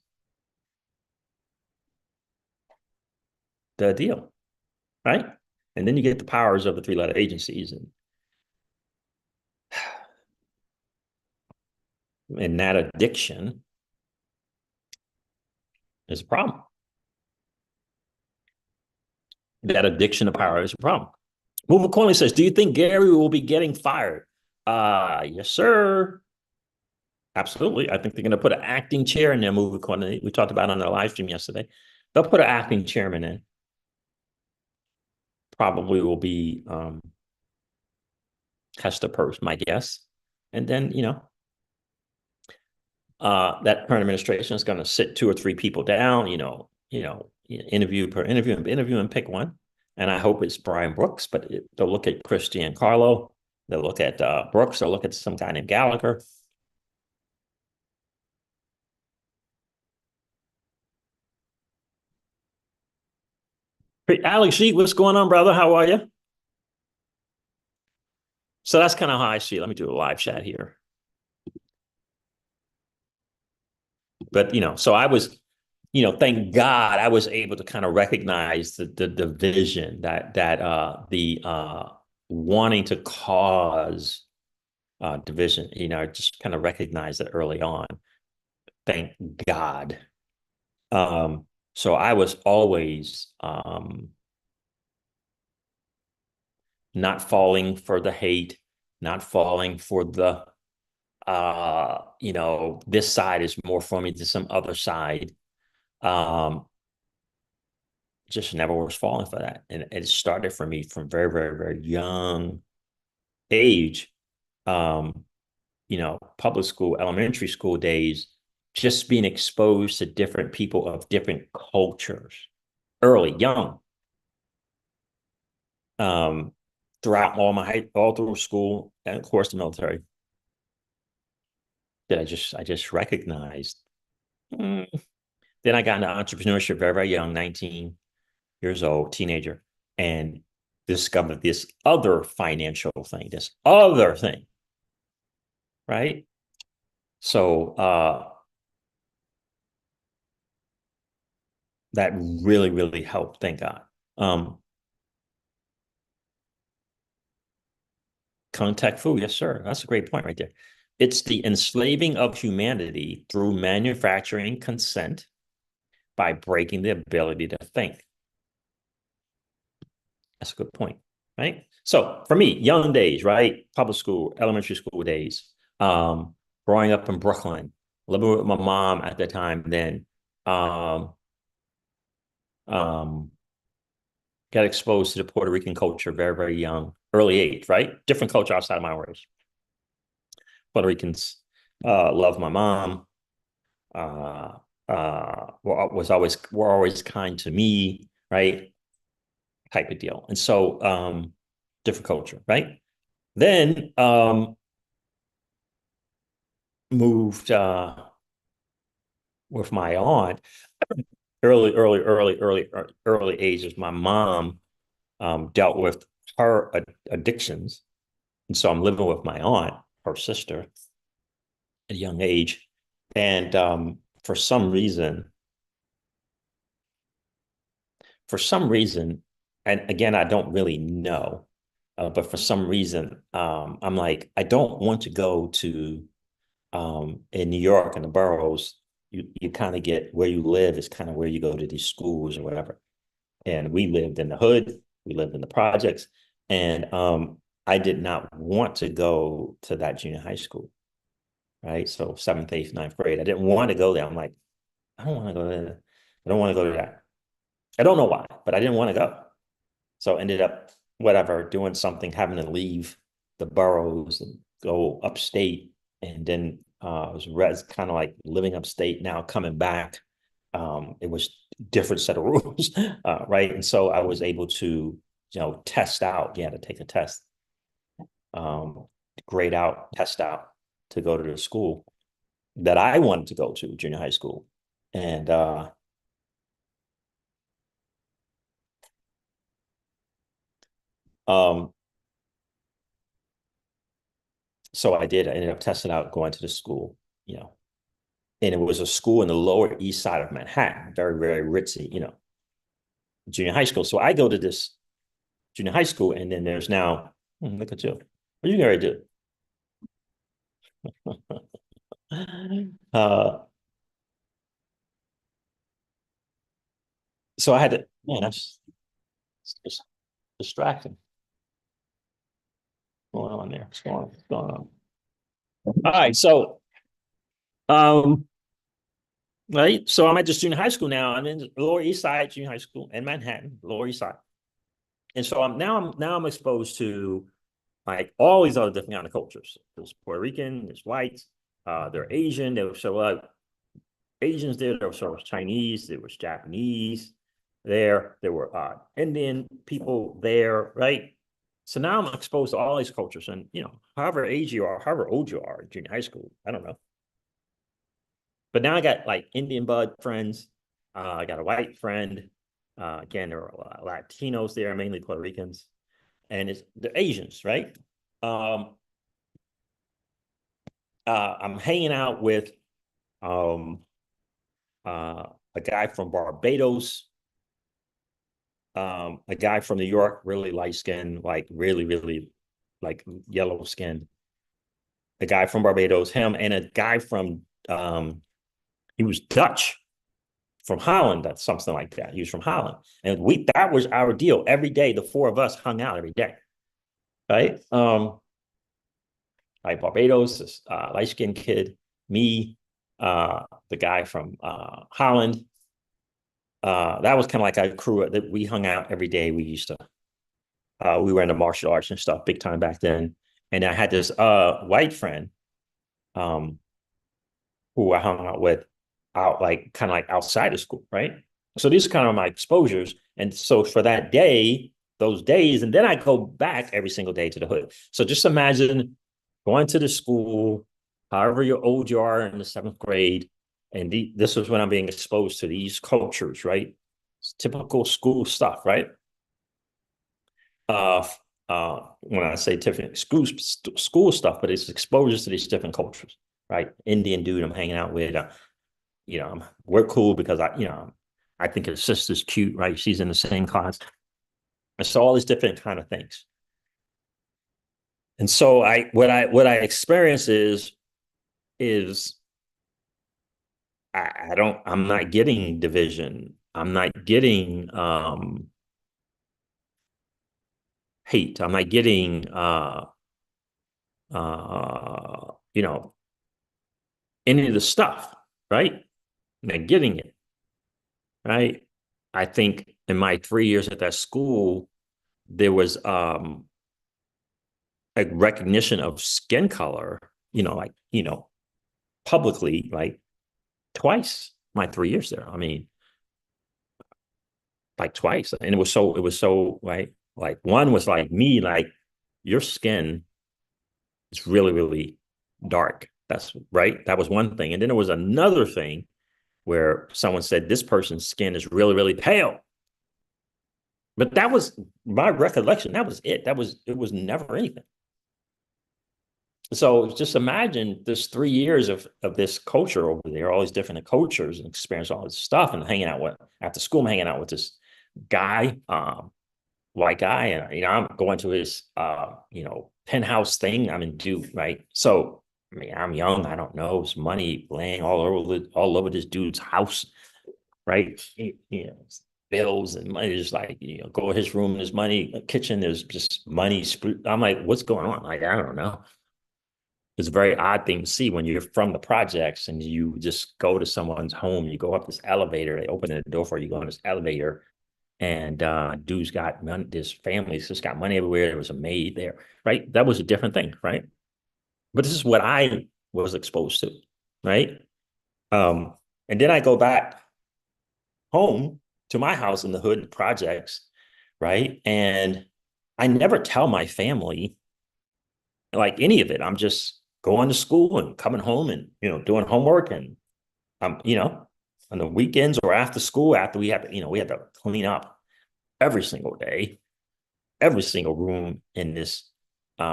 the deal, right? And then you get the powers of the three-letter agencies, and that addiction is a problem. That addiction to power is a problem. Move accordingly says, do you think Gary will be getting fired? Yes, sir. Absolutely. I think they're going to put an acting chair in there, move accordingly. We talked about it on the live stream yesterday. They'll put an acting chairman in. Probably will be Hester Peirce, my guess. And then, that current administration is going to sit two or three people down, interview per interview and pick one. And I hope it's Brian Brooks, but they'll look at Chris Giancarlo. They'll look at Brooks. They'll look at some guy named Gallagher. Hey, Alex Sheet, what's going on, brother? How are you? So that's kind of how I see it. Let me do a live chat here. But, so I was, thank God I was able to kind of recognize the vision that the wanting to cause division, just kind of recognize it early on. Thank God. So I was always not falling for the hate, not falling for the this side is more for me than some other side. Just never was falling for that. And it started for me from very, very, very young age. Public school, elementary school days, just being exposed to different people of different cultures early, young. Throughout all through school and of course the military, that I just recognized. Then I got into entrepreneurship very, very young, 19 years old, teenager, and discovered this other financial thing, this other thing, right? So that really, really helped, thank God. Contact food, yes, sir. That's a great point right there. It's the enslaving of humanity through manufacturing consent by breaking the ability to think. That's a good point, right? So for me, young days, right? Public school, elementary school days, growing up in Brooklyn, living with my mom at the time, then got exposed to the Puerto Rican culture very, very young, early age, right? Different culture outside of my race. Puerto Ricans love my mom, were always kind to me, right? Type of deal. And so different culture, right? Then moved with my aunt early ages. My mom dealt with her addictions. And so I'm living with my aunt, her sister, at a young age. And for some reason, and again, I don't really know, but for some reason, I'm like, I don't want to go to, in New York and the boroughs, you kind of get where you live is kind of where you go to these schools or whatever. And we lived in the hood, we lived in the projects, and I did not want to go to that junior high school, right? So seventh, eighth, ninth grade, I didn't want to go there. I'm like, I don't want to go there. I don't want to go to that. I don't know why, but I didn't want to go. So ended up, whatever, doing something, having to leave the boroughs and go upstate. And then it was kind of like living upstate now, coming back. It was different set of rules, right? And so I was able to, test out. You had to take a test, grade out, test out to go to the school that I wanted to go to, junior high school. And so I did. I ended up testing out going to the school, and it was a school in the Lower East Side of Manhattan, very, very ritzy, junior high school. So I go to this junior high school, and then there's now, look at you. What are you going to do? So I had to, man, that's Just distracting. What's going on there? What's going on? All right, so um, right. So I'm at this junior high school now. I'm in the Lower East Side Junior High School in Manhattan, Lower East Side. And so I'm exposed to like all these other different kind of cultures. There's Puerto Rican, there's whites, they're Asian, there was so Asians there was Chinese, there was Japanese there were Indian people there, right? So now I'm exposed to all these cultures, and however age you are, however old you are in junior high school, I don't know. But now I got like Indian bud friends. I got a white friend. Again, there are Latinos there, mainly Puerto Ricans, and it's the Asians, right? Um, I'm hanging out with um, a guy from Barbados, a guy from New York, really light skinned, like really, really like yellow skinned. A guy from Barbados, him, and a guy from he was Dutch from Holland, that's something like that. He was from Holland. And that was our deal. Every day, the four of us hung out every day. Right? Like Barbados, this light-skinned kid, me, the guy from Holland. That was kind of like a crew that we hung out every day. We were into martial arts and stuff big time back then. And I had this white friend um, who I hung out with out like kind of like outside of school, right? So these are kind of my exposures. And so for that day, those days, and then I go back every single day to the hood. So just imagine going to the school, however old you are in the seventh grade, and this is when I'm being exposed to these cultures, right? It's typical school stuff, right? When I say different school stuff, but it's exposures to these different cultures, right? Indian dude I'm hanging out with, we're cool because I think his sister's cute, right? She's in the same class. And so all these different kind of things. And so what I experience is I'm not getting division. I'm not getting hate. I'm not getting you know, any of the stuff, right? I'm not getting it, right? I think in my 3 years at that school, there was a recognition of skin color, publicly, like twice my 3 years there. I mean, like twice. And it was so like one was like me, like your skin is really, really dark. That's right. That was one thing. And then there was another thing where someone said this person's skin is really, really pale. But that was my recollection. That was it. It was never anything. So just imagine this 3 years of this culture over there, all these different cultures, and experience all this stuff, and hanging out with after school. I'm hanging out with this guy, white guy, and I'm going to his penthouse thing. I'm in Duke, right? So I mean, I'm young. I don't know. It's money laying all over this dude's house, right? Bills and money, just like go to his room. There's money, kitchen. There's just money. I'm like, what's going on? Like, I don't know. It's a very odd thing to see when you're from the projects and you just go to someone's home. You go up this elevator. They open the door for you. You go on this elevator, and dude's got money. This family's just got money everywhere. There was a maid there, right? That was a different thing, right? But this is what I was exposed to, right? And then I go back home to my house in the hood projects, right? And I never tell my family like any of it. I'm just going to school and coming home and doing homework, and on the weekends or after school, after we have to clean up every single day, every single room in this 3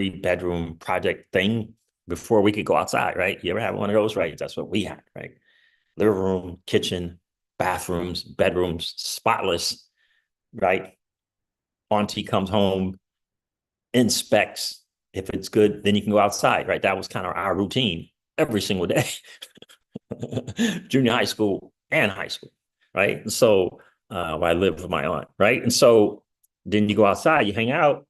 bedroom project thing before we could go outside, right? You ever have one of those, right? That's what we had, right? Living room, kitchen, bathrooms, bedrooms, spotless, right? Auntie comes home, inspects. If it's good, then you can go outside, right? That was kind of our routine every single day, junior high school and high school, right? And so where I live with my aunt, right? And so then you go outside, you hang out,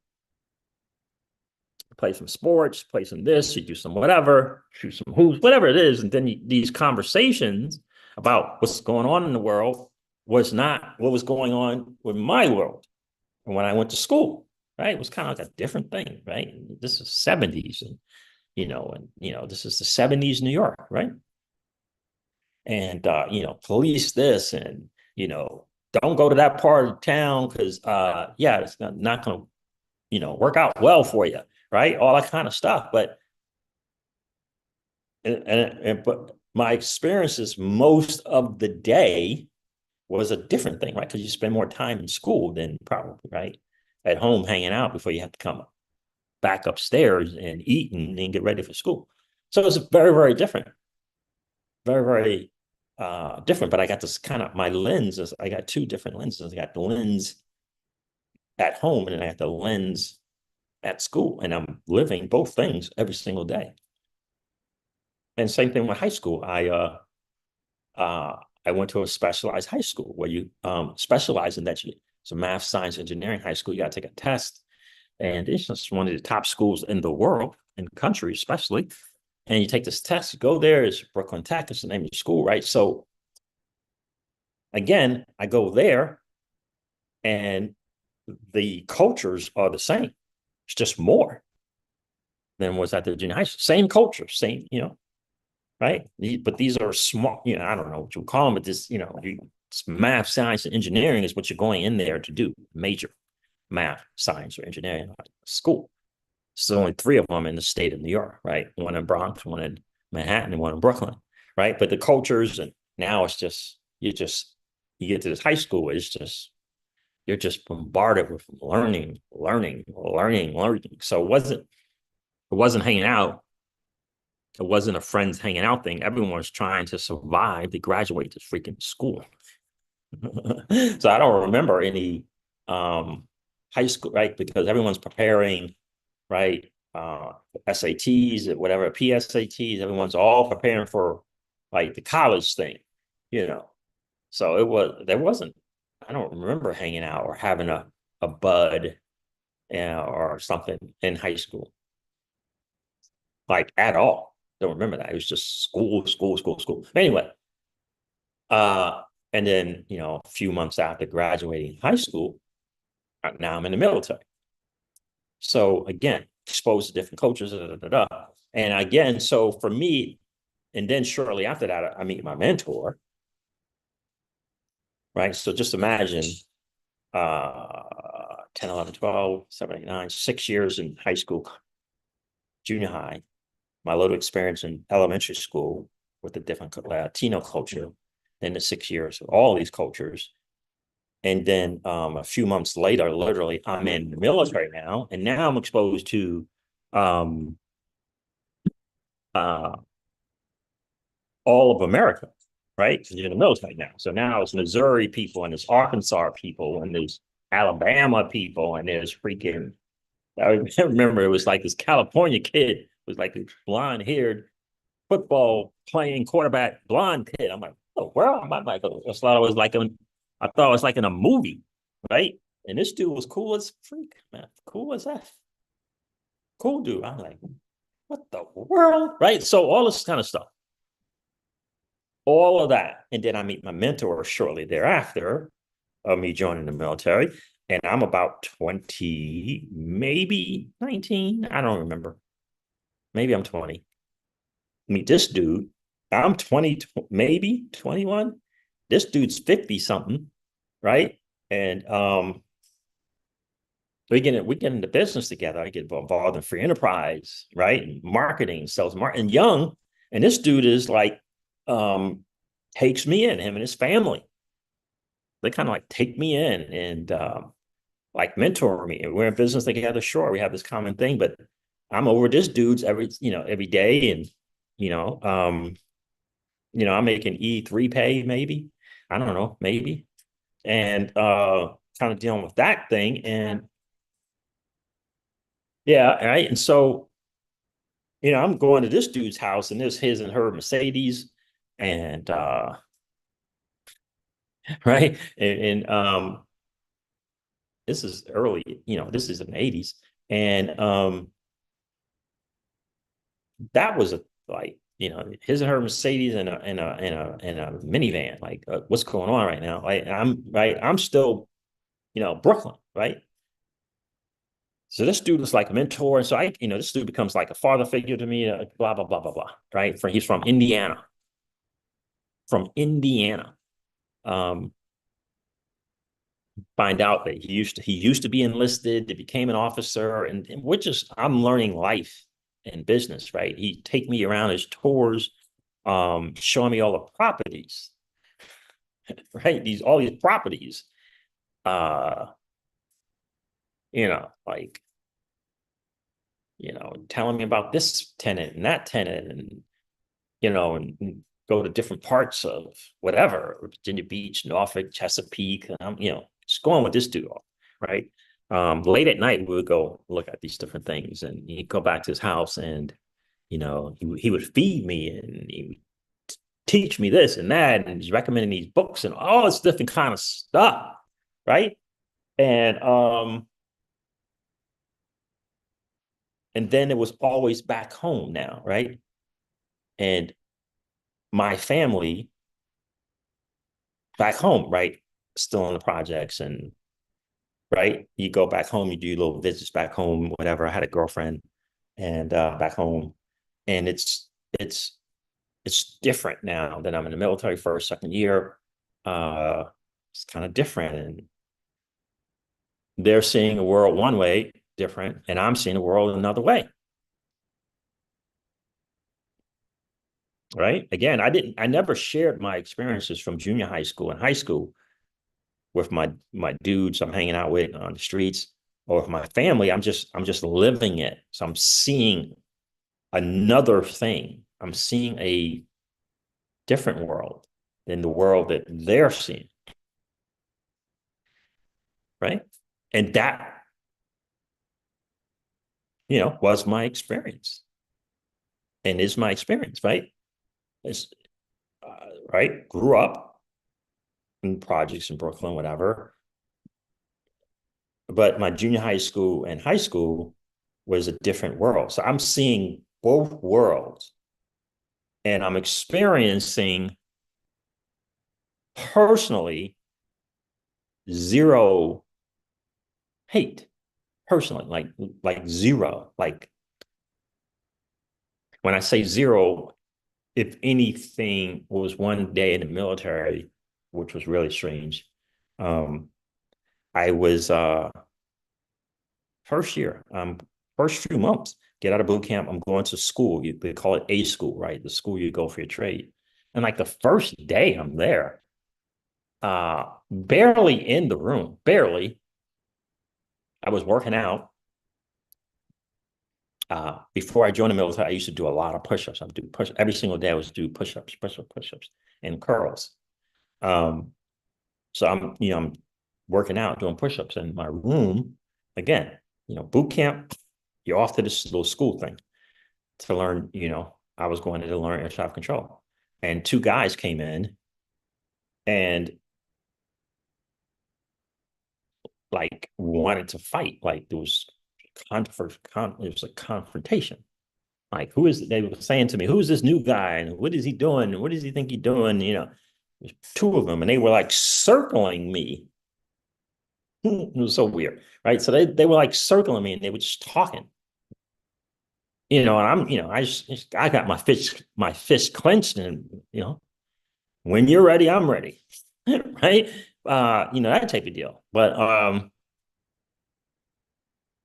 play some sports, play some this, you do some whatever, shoot some hoops, whatever it is. And then these conversations about what's going on in the world was not what was going on with my world. And when I went to school, right, it was kind of like a different thing, right? This is 70s this is the 70s New York, right? And police this and don't go to that part of town because yeah, it's not gonna work out well for you, right? All that kind of stuff. But but my experiences most of the day was a different thing, right? Because you spend more time in school than probably right at home hanging out before you have to come back upstairs and eat and then get ready for school. So it's very, very different, very, very different. But I got this kind of my lenses. I got two different lenses. I got the lens at home and then I got the lens at school, and I'm living both things every single day. And same thing with high school. I went to a specialized high school where you specialize in that. So math, science, engineering high school. You got to take a test, and it's just one of the top schools in the world, in the country especially. And you take this test, you go there. It's Brooklyn Tech. It's the name of the school, right? So again, I go there, and the cultures are the same. It's just more than was at the junior high school. Same culture, same, right? But these are small, I don't know what you call them, but this, math, science, and engineering is what you're going in there to do, major math, science, or engineering school. So only three of them in the state of New York, right? One in Bronx, one in Manhattan, and one in Brooklyn, right? But the cultures, and now it's just, you get to this high school, it's just, you're just bombarded with learning, learning, learning, learning. So it wasn't hanging out. It wasn't a friends hanging out thing. Everyone was trying to survive to graduate this freaking school. So I don't remember any high school, right? Because everyone's preparing, right? SATs, whatever, PSATs, everyone's all preparing for like the college thing, you know. So there wasn't, I don't remember hanging out or having a bud or something in high school, like at all. Don't remember that. It was just school, school, school, school. Anyway, uh, and then, a few months after graduating high school, now I'm in the military. So again, exposed to different cultures, da, da, da, da. And again, so for me, and then shortly after that, I meet my mentor, right? So just imagine 10, 11, 12, 7, 8, 9, 6 years in high school, junior high, my little experience in elementary school with the different Latino culture, then the 6 years of all these cultures. And then a few months later, literally, I'm in the military now, and now I'm exposed to um, uh, all of America, right? Because you're in the military now. So now it's Missouri people, and there's Arkansas people, and there's Alabama people, and there's freaking. I remember it was like this California kid was like a blonde haired football playing quarterback blonde kid. I'm like, oh, where am I? Like, I thought it was like in a movie, right? And this dude was cool as freak, man. Cool as that. Cool dude. I'm like, what the world? Right. So all this kind of stuff, all of that. And then I meet my mentor shortly thereafter of me joining the military. And I'm about 20, maybe 19. I don't remember. Maybe I'm 20. Meet this dude. I'm 20, maybe 21. This dude's 50 something, right? And we get into business together. I get involved in free enterprise, right? And marketing, sales, and young. And this dude is like, takes me in, him and his family. They kind of like take me in and like mentor me. We're in business together. Sure, we have this common thing, but I'm over this dude's every day, and you know, um, I'm making E3 pay, maybe. I don't know, maybe. And kind of dealing with that thing. And yeah, right. And so, I'm going to this dude's house, and there's his and her Mercedes, and right? This is early, this is in the 80s. And that was like, his and her Mercedes and a minivan. Like, what's going on right now? Like, I'm still, Brooklyn, right? So this dude is like a mentor. And so this dude becomes like a father figure to me, blah, blah, blah, blah, blah. Right. He's from Indiana. From Indiana. Um, find out that he used to be enlisted, he became an officer, and we're just I'm learning life and business, right? He take me around his tours, showing me all the properties, right? All these properties, uh, like telling me about this tenant and that tenant, and and go to different parts of whatever, Virginia Beach, Norfolk, Chesapeake. And I'm, just going with this dude, right? Late at night, we would go look at these different things, and he'd go back to his house, and he would feed me, and he would teach me this and that, and he's recommending these books and all this different kind of stuff, right? And and then it was always back home now, right? And my family back home, right? Still in the projects, and right, you go back home, you do little visits back home, whatever. I had a girlfriend, and back home, and it's different now that I'm in the military first, second year. It's kind of different, and they're seeing the world one way, different, and I'm seeing the world another way. Right? Again, I never shared my experiences from junior high school and high school with my dudes I'm hanging out with on the streets, or with my family. I'm just living it. So I'm seeing another thing. I'm seeing a different world than the world that they're seeing. Right. And that, was my experience, and is my experience, right? It's, right. Grew up in projects in Brooklyn, whatever. But my junior high school and high school was a different world. So I'm seeing both worlds, and I'm experiencing personally zero hate, personally, like zero. Like, when I say zero, if anything, was one day in the military, which was really strange. um I was first year, first few months, get out of boot camp, I'm going to school. They call it A school, right? The school you go for your trade. And like the first day I'm there, barely in the room, barely. I was working out. Before I joined the military, I used to do a lot of push-ups. I would do push every single day. I was do push-ups, push-ups, push-ups, and curls. Um, so I'm working out, doing push-ups in my room. Again, boot camp, you're off to this little school thing to learn, I was going to learn air traffic control. And two guys came in and like wanted to fight. Like there was it was a confrontation. Like, they were saying to me, who's this new guy? And what is he doing? What does he think he's doing? There's two of them, and they were like circling me. It was so weird, right? So they were like circling me, and they were just talking. And I'm, I got my fist clenched, and when you're ready, I'm ready. Right? That type of deal. But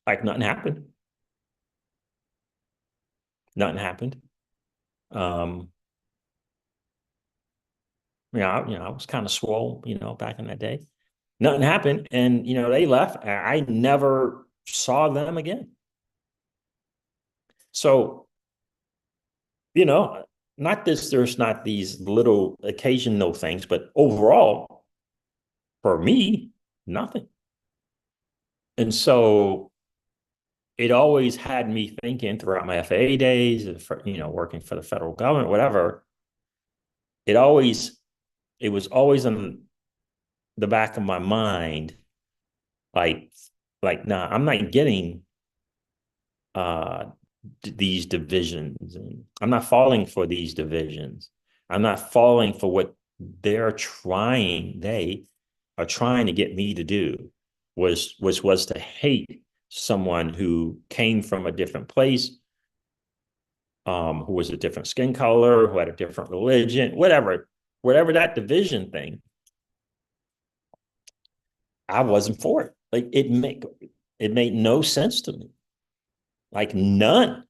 like nothing happened. Nothing happened. Um, I was kind of swole, back in that day. Nothing happened, and they left. I never saw them again. So, you know, not this, there's not these little occasional things, but overall, for me, nothing. And so it always had me thinking throughout my FAA days, working for the federal government, whatever. It always, it was always the back of my mind, like, nah, I'm not getting uh these divisions, and I'm not falling for these divisions. I'm not falling for what they are trying to get me to do, was to hate someone who came from a different place, who was a different skin color, who had a different religion, whatever that division thing. I wasn't for it. Like it made no sense to me. Like none.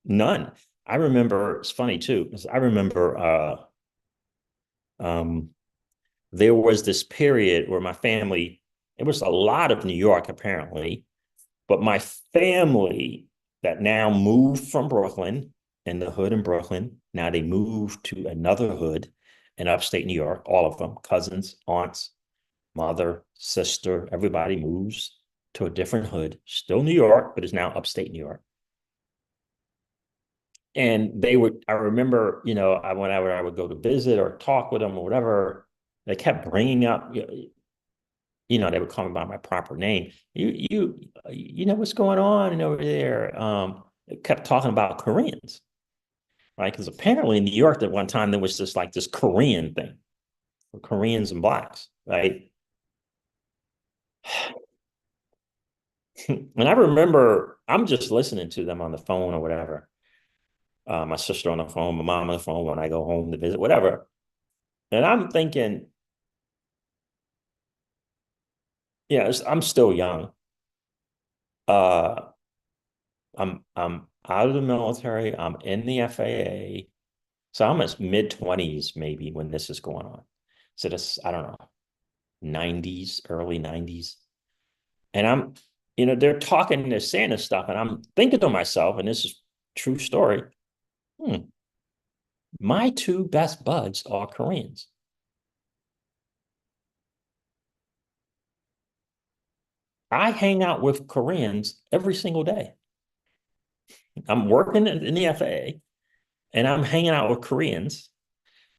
None. I remember, it's funny too, because I remember um, there was this period where my family, it was a lot of New York apparently, but my family that now moved from Brooklyn, in the hood in Brooklyn, now they moved to another hood in upstate New York, all of them, cousins, aunts, mother, sister, everybody moves to a different hood, still New York, but it's now upstate New York. And they would, I remember, whenever I would go to visit or talk with them or whatever, they kept bringing up, they would call me by my proper name. You know what's going on over there? They kept talking about Koreans, right? Because apparently in New York at one time there was just like this Korean thing for Koreans and blacks, right? And I remember I'm just listening to them on the phone or whatever. My sister on the phone, my mom on the phone when I go home to visit, whatever. And I'm thinking, I'm still young. Uh, I'm out of the military. I'm in the FAA. So I'm in mid-20s maybe when this is going on. So this, I don't know, 90s, early 90s. And they're talking, they're saying this stuff, and I'm thinking to myself, and this is true story. My two best buds are Koreans. I hang out with Koreans every single day. I'm working in the FAA and I'm hanging out with Koreans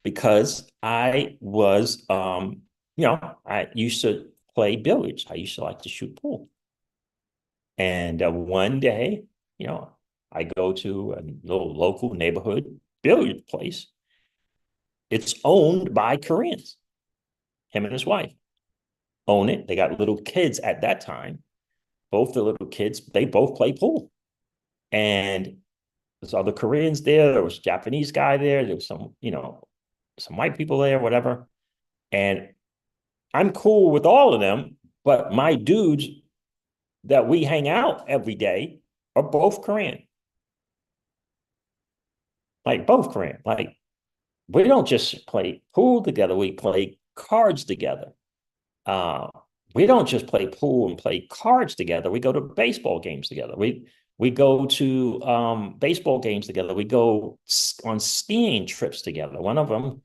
because I used to play billiards. I used to like to shoot pool. And one day, I go to a little local neighborhood billiard place. It's owned by Koreans. Him and his wife own it. They got little kids at that time. Both the little kids, they both play pool. And there's other Koreans there. There was a Japanese guy there. There was some white people there, whatever. And I'm cool with all of them, but my dudes that we hang out every day are both Korean. Like both Korean. Like we don't just play pool together, we play cards together. Uh, we don't just play pool and play cards together. We go to baseball games together. We go to baseball games together. We go on skiing trips together. One of them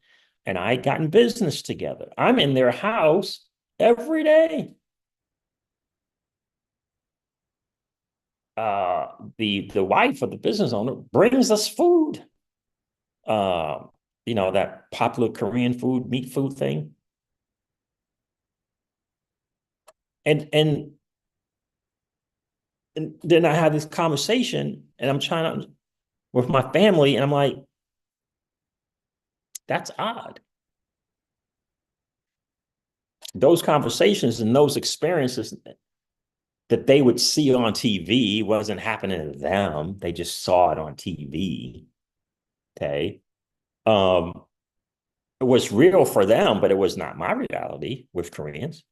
and I got in business together. I'm in their house every day. The wife of the business owner brings us food. Uh, that popular Korean food, meat food thing. And then I had this conversation and I'm trying to with my family, and I'm like, that's odd. Those conversations and those experiences that they would see on TV wasn't happening to them. They just saw it on TV. Okay. It was real for them, but it was not my reality with Koreans.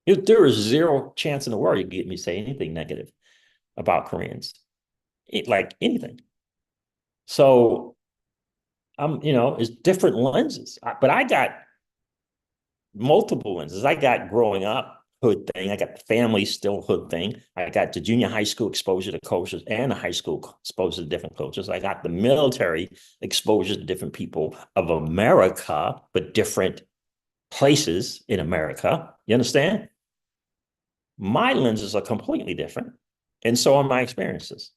There is zero chance in the world you get me to say anything negative about Koreans, like anything. So it's different lenses. But I got multiple lenses. I got growing up hood thing. I got the family still hood thing. I got the junior high school exposure to cultures and the high school exposure to different cultures. I got the military exposure to different people of America, but different places in America. You understand? My lenses are completely different. And so are my experiences.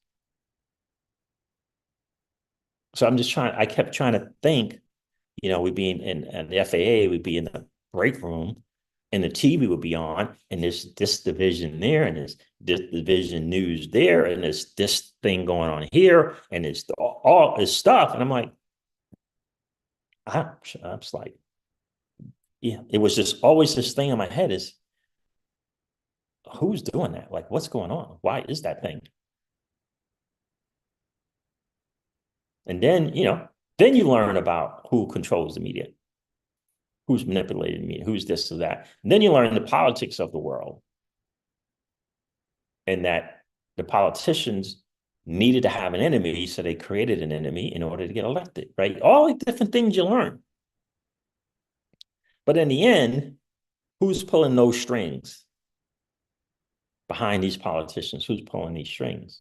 So I kept trying to think we'd be in the FAA, we'd be in the break room, and the TV would be on, and there's this division there, and there's this division news there, and there's this thing going on here, and it's all this stuff. And I'm like, I'm just like, yeah, it was just always this thing in my head is, who's doing that? Like, what's going on? Why is that thing? And then, then you learn about who controls the media, who's manipulating the media, who's this or that. And then you learn the politics of the world, and that the politicians needed to have an enemy, so they created an enemy in order to get elected, right? All the different things you learn. But in the end, who's pulling those strings behind these politicians? Who's pulling these strings?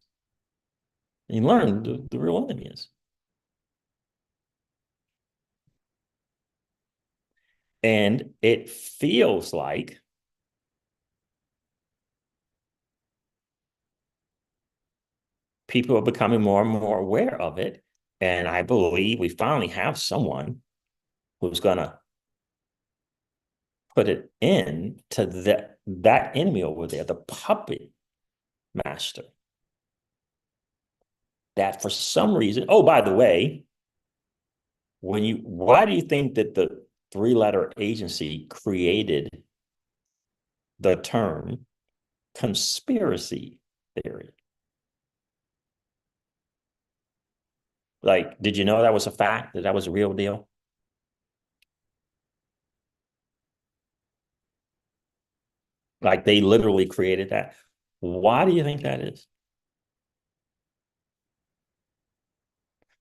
And you learn the real enemy is. And it feels like people are becoming more and more aware of it. And I believe we finally have someone who's going to put it in to that enemy over there, the puppet master. That for some reason, oh, by the way, why do you think that the three-letter agency created the term conspiracy theory? Like, did you know that was a fact, that was a real deal? Like, they literally created that. Why do you think that is?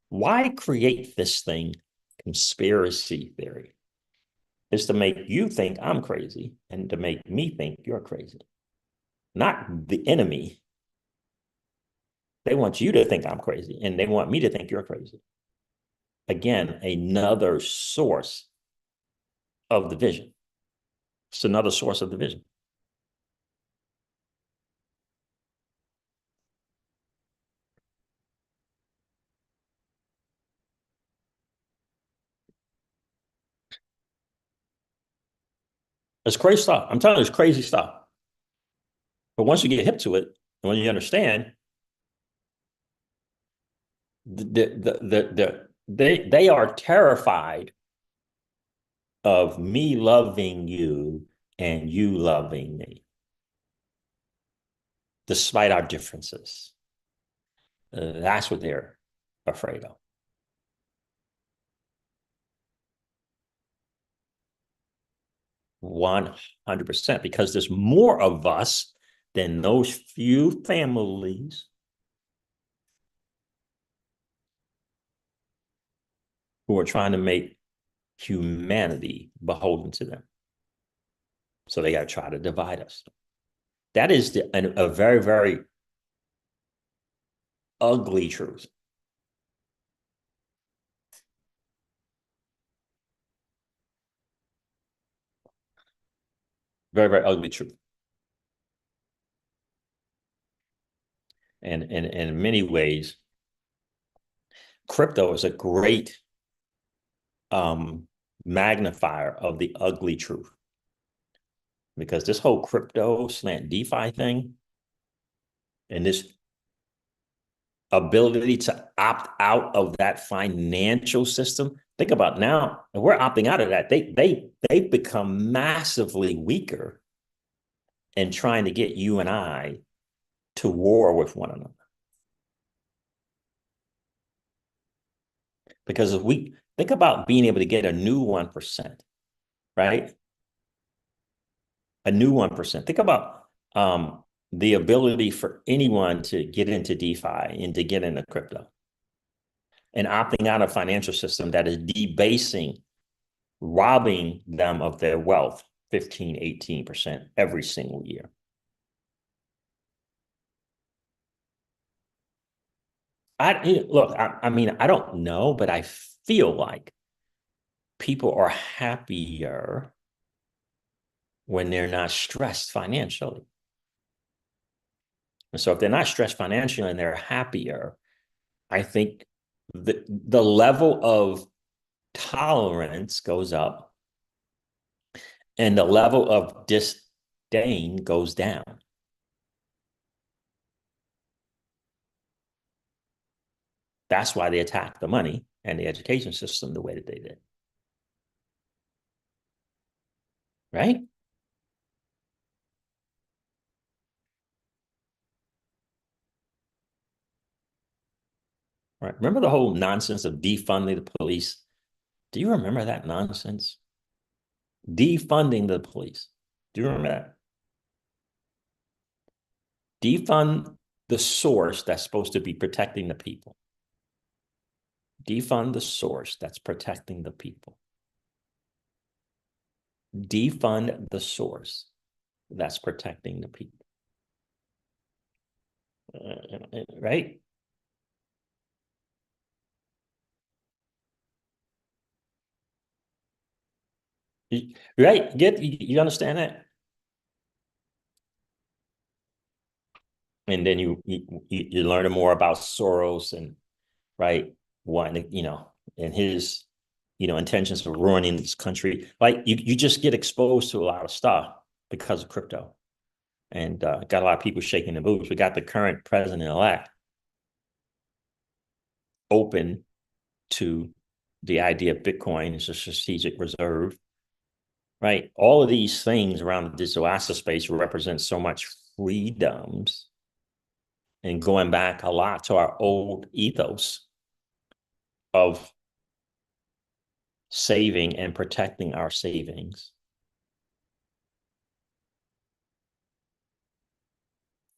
Why create this thing, conspiracy theory? Is to make you think I'm crazy and to make me think you're crazy. Not the enemy. They want you to think I'm crazy, and they want me to think you're crazy. Again, another source of division. It's another source of division. It's crazy stuff. I'm telling you, it's crazy stuff. But once you get hip to it, and when you understand, they are terrified of me loving you and you loving me, despite our differences. That's what they're afraid of. 100%, because there's more of us than those few families who are trying to make humanity beholden to them. So they got to try to divide us. That is a very, very ugly truth. Very, very ugly truth. And in many ways, crypto is a great magnifier of the ugly truth. Because this whole crypto slant DeFi thing and this ability to opt out of that financial system, think about now, if we're opting out of that, they've become massively weaker in trying to get you and I to war with one another. Because if we think about being able to get a new 1%, right? A new 1%. Think about the ability for anyone to get into DeFi and to get into crypto, and opting out of a financial system that is debasing, robbing them of their wealth 15, 18% every single year. I mean, I don't know, but I feel like people are happier when they're not stressed financially. And so if they're not stressed financially and they're happier, I think the level of tolerance goes up and the level of disdain goes down. That's why they attacked the money and the education system the way that they did. Right? Right. Remember the whole nonsense of defunding the police? Do you remember that nonsense? Defunding the police. Do you remember that? Defund the source that's supposed to be protecting the people. Defund the source that's protecting the people. Defund the source that's protecting the people. Right? Right? You understand that? And then you learn more about Soros and right, wanting and his intentions of ruining this country. Like you just get exposed to a lot of stuff because of crypto, and got a lot of people shaking the boots. We got the current president-elect open to the idea of Bitcoin as a strategic reserve, right? All of these things around the digital asset space represent so much freedoms, and going back a lot to our old ethos of saving and protecting our savings,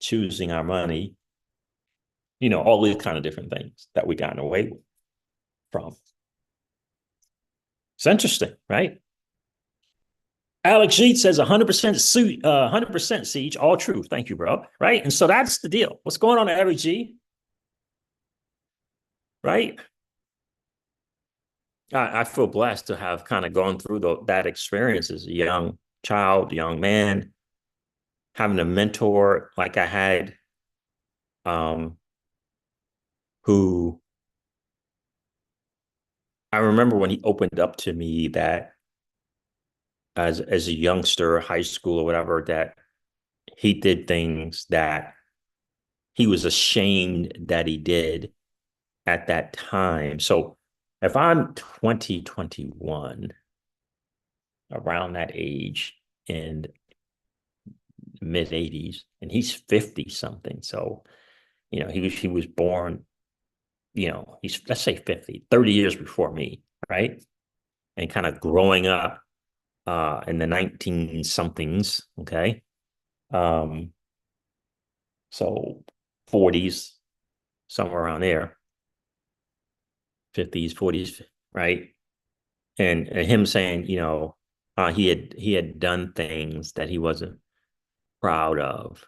choosing our money, all these kind of different things that we gotten away from. It's interesting, right? Alex Sheet says 100% Siege, all true. Thank you, bro. Right? And so that's the deal. What's going on at Eric G? Right? I feel blessed to have kind of gone through that experience as a young child, young man, having a mentor like I had, who I remember when he opened up to me that as a youngster, high school or whatever, that he did things that he was ashamed that he did at that time. So if I'm 21, around that age in mid 80s, and he's 50 something. So, he was born, he's, let's say 30 years before me, right? And kind of growing up in the 19 somethings, okay? Um, so 40s, somewhere around there, 50s, 40s, right? And him saying, he had done things that he wasn't proud of,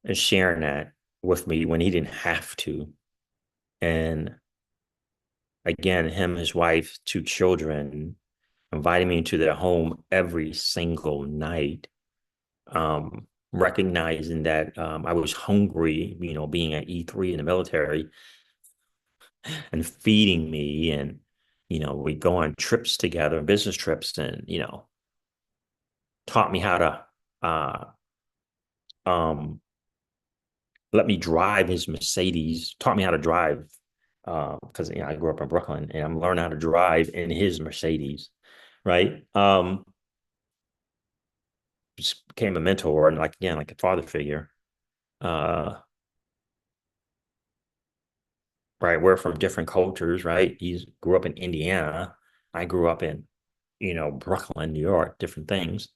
and sharing that with me when he didn't have to. And again, him, his wife, two children, inviting me into their home every single night, recognizing that I was hungry, being at E3 in the military, and feeding me. And, we go on trips together, business trips, and, taught me how to um, let me drive his Mercedes, taught me how to drive because I grew up in Brooklyn, and I'm learning how to drive in his Mercedes, right? Just became a mentor and like a father figure. Uh, right, we're from different cultures, right? He grew up in Indiana. I grew up in, Brooklyn, New York, different things.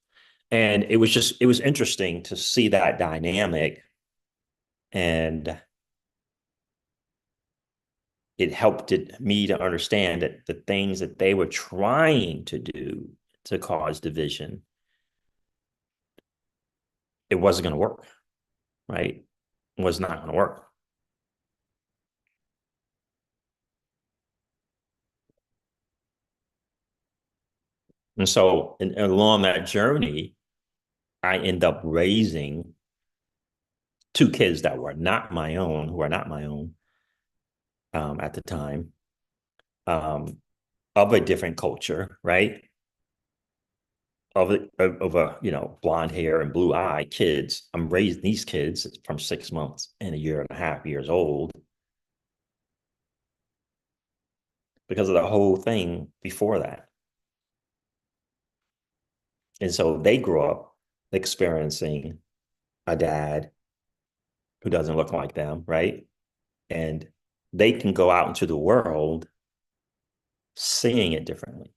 And it was interesting to see that dynamic, and it helped me to understand that the things that they were trying to do to cause division, it wasn't going to work, right? It was not going to work. And so along that journey, I end up raising two kids that were not my own, who are not my own at the time. um, of a different culture, right? Of a blonde hair and blue eye kids. I'm raising these kids from 6 months and a year and a half years old because of the whole thing before that. And so they grow up experiencing a dad who doesn't look like them, right? And they can go out into the world seeing it differently,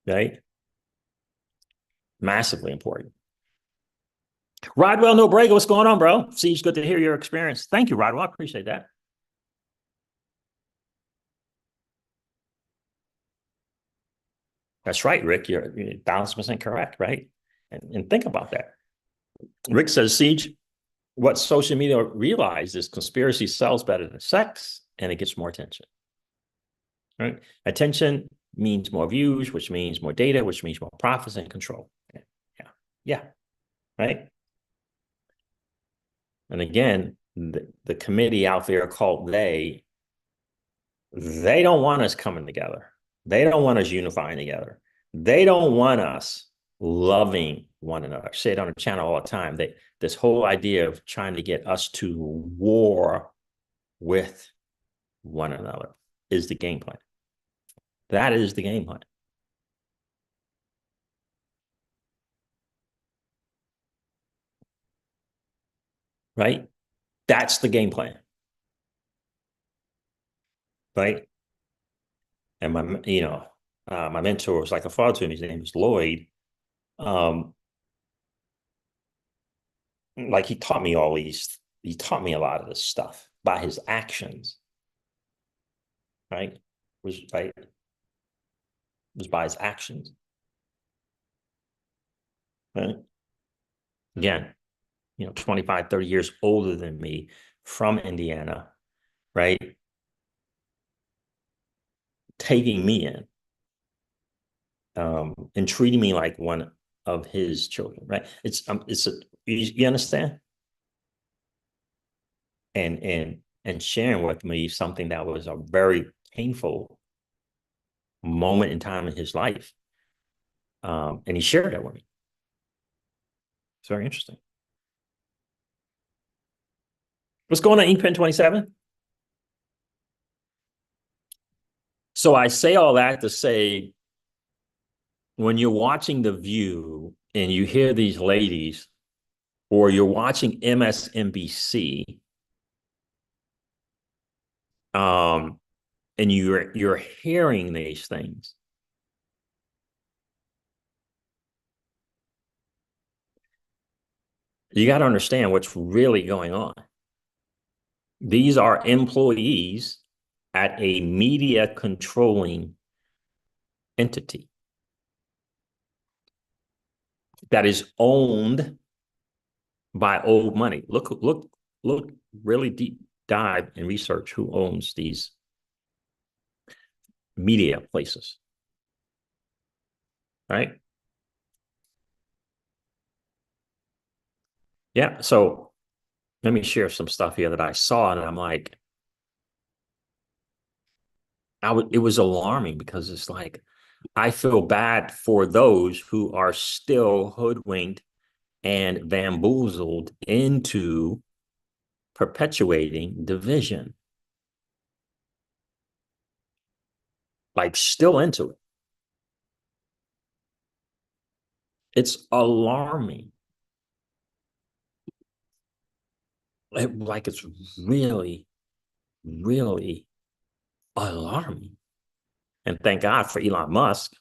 right? Massively important. Rodwell Nobrega, what's going on, bro? See, it's good to hear your experience. Thank you, Rodwell. I appreciate that. That's right, Rick. You're 1,000% correct, right? And think about that. Rick says, Siege, what social media realized is conspiracy sells better than sex and it gets more attention. Right? Attention means more views, which means more data, which means more profits and control. Yeah. Yeah. Right. And again, the committee out there called they don't want us coming together. They don't want us unifying together. They don't want us loving one another. I say it on the channel all the time. This whole idea of trying to get us to war with one another is the game plan. That is the game plan. Right? That's the game plan. Right? And my mentor was like a father to me. His name was Lloyd. Um, like he taught me he taught me a lot of this stuff by his actions, right? Was right, was by his actions. Right? Again, 25, 30 years older than me from Indiana, right? Taking me in, and treating me like one of his children, right? You understand? And sharing with me something that was a very painful moment in time in his life. And he shared that with me. It's very interesting. What's going on, EPEN 27? So I say all that to say, when you're watching The View and you hear these ladies, or you're watching MSNBC, and you're hearing these things, you got to understand what's really going on. These are employees at a media controlling entity that is owned by old money. Look really deep dive and research who owns these media places, right? Yeah. So let me share some stuff here that I saw, and I'm like, it was alarming because it's like, I feel bad for those who are still hoodwinked and bamboozled into perpetuating division, like still into it. It's alarming. Like it's really, really alarming. And thank God for Elon Musk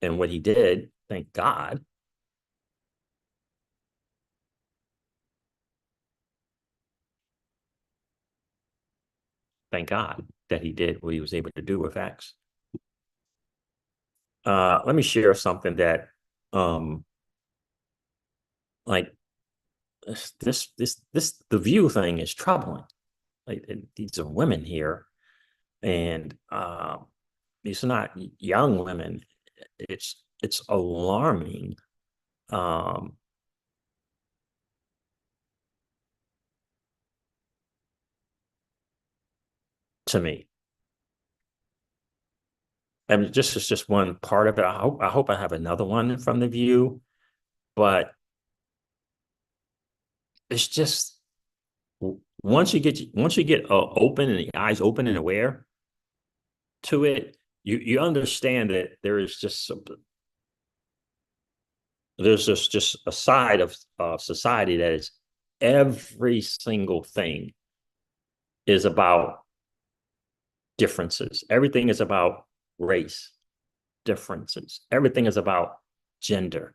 and what he did. Thank God. Thank God that he did what he was able to do with X. Let me share something that, like the View thing is troubling. Like, these are women here, and these are not young women. It's alarming. Um, to me. I mean, this is just one part of it. I hope I have another one from the View, but it's just once you get open and the eyes open and aware to it, you understand that there's just a side of society that is every single thing is about differences. Everything is about race differences. Everything is about gender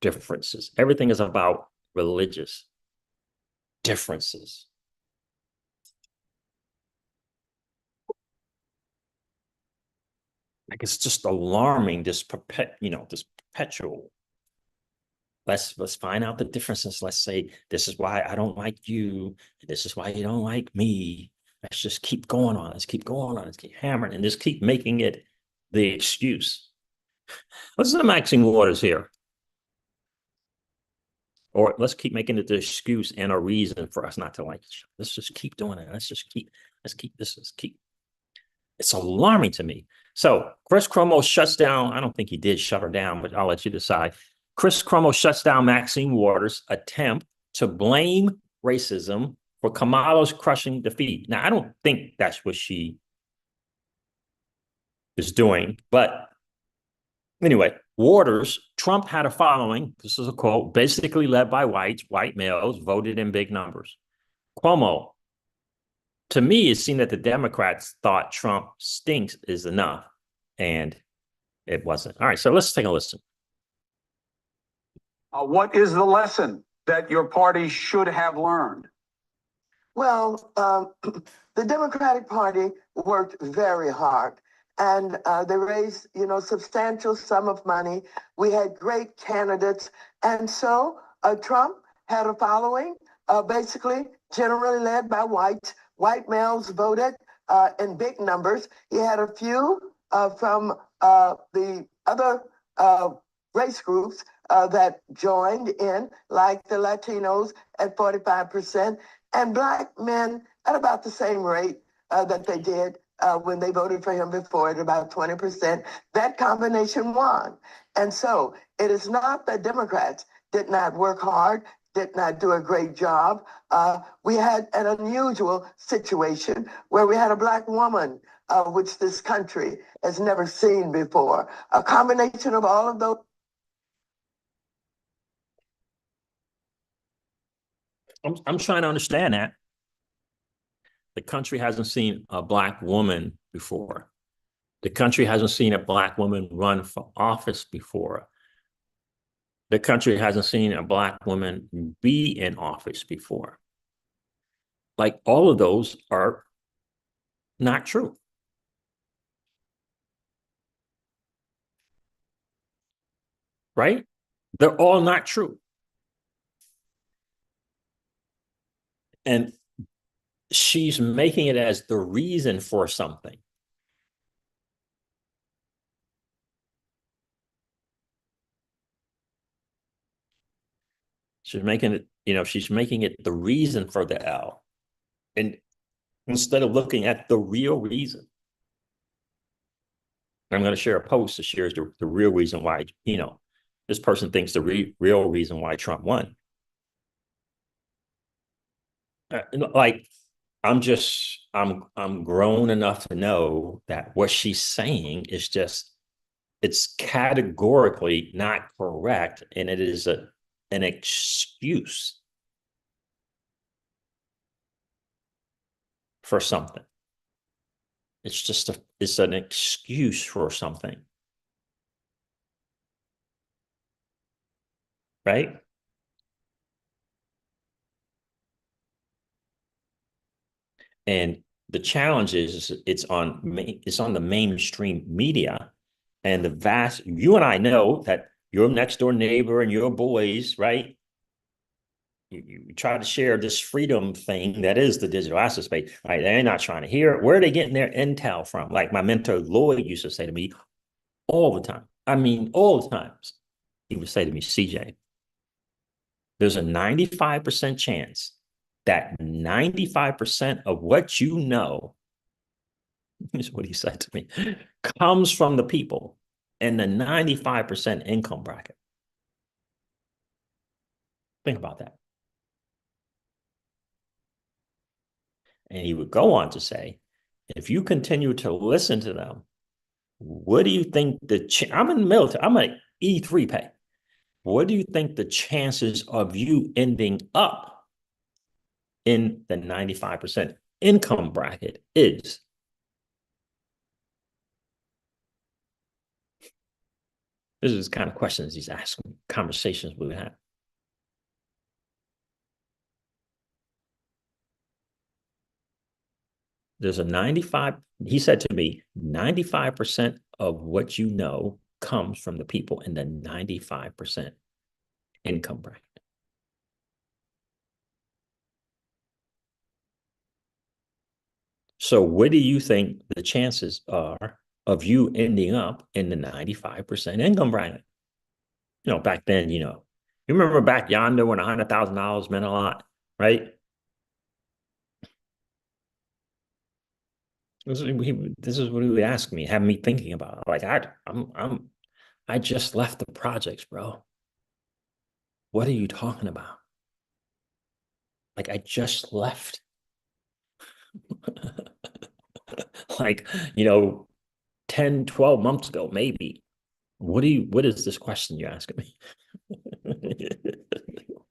differences. Everything is about religious differences. Like it's just alarming. This perpetual. Let's find out the differences. Let's say this is why I don't like you. This is why you don't like me. Let's just keep going on. Let's keep going on. Let's keep hammering and just keep making it the excuse. Listen to Maxine Waters here. Or let's keep making it the excuse and a reason for us not to like each other. Let's just keep doing it. It's alarming to me. So Chris Cuomo shuts down. I don't think he did shut her down, but I'll let you decide. Chris Cuomo shuts down Maxine Waters' attempt to blame racism for Kamala's crushing defeat. Now, I don't think that's what she is doing, but anyway, Waters, Trump had a following, this is a quote, basically led by white males, voted in big numbers. Cuomo, to me, it seemed that the Democrats thought Trump stinks is enough, and it wasn't. All right, so let's take a listen.
What is the lesson that your party should have learned?
Well, the Democratic Party worked very hard, and they raised, substantial sum of money. We had great candidates, and so Trump had a following, basically generally led by whites. White males voted in big numbers. He had a few from the other race groups that joined in, like the Latinos at 45%, and Black men at about the same rate that they did when they voted for him before, at about 20%. That combination won. And so it is not that Democrats did not work hard, did not do a great job. We had an unusual situation where we had a Black woman, which this country has never seen before. A combination of all of those.
I'm trying to understand that. The country hasn't seen a Black woman before. The country hasn't seen a Black woman run for office before. The country hasn't seen a Black woman be in office before. Like all of those are not true. Right? They're all not true. And she's making it as the reason for something. She's making it the reason for the L. And instead of looking at the real reason. I'm going to share a post that shares the real reason why, this person thinks the real reason why Trump won. Like, I'm grown enough to know that what she's saying is it's categorically not correct, and it is an excuse for something. It's an excuse for something. Right? And the challenge is it's on the mainstream media, and you and I know that your next door neighbor and your boys, right? You try to share this freedom thing that is the digital asset space, right? They're not trying to hear it. Where are they getting their intel from? Like my mentor Lloyd used to say to me all the time. I mean, all the times. He would say to me, CJ, there's a 95% chance that 95% of what you know Here's what he said to me, comes from the people in the 95% income bracket. Think about that. And he would go on to say, if you continue to listen to them, what do you think I'm in the military, I'm an E3 pay. What do you think the chances of you ending up in the 95% income bracket is? This is the kind of questions he's asking, conversations we have. There's a 95, he said to me, 95% of what you know comes from the people in the 95% income bracket. So what do you think the chances are of you ending up in the 95% income bracket? You know, back then, you remember back yonder when $100,000 meant a lot, right? This is what he would ask me, have me thinking about. Like I just left the projects, bro. What are you talking about? Like I just left. Like, 10, 12 months ago, maybe. What is this question you're asking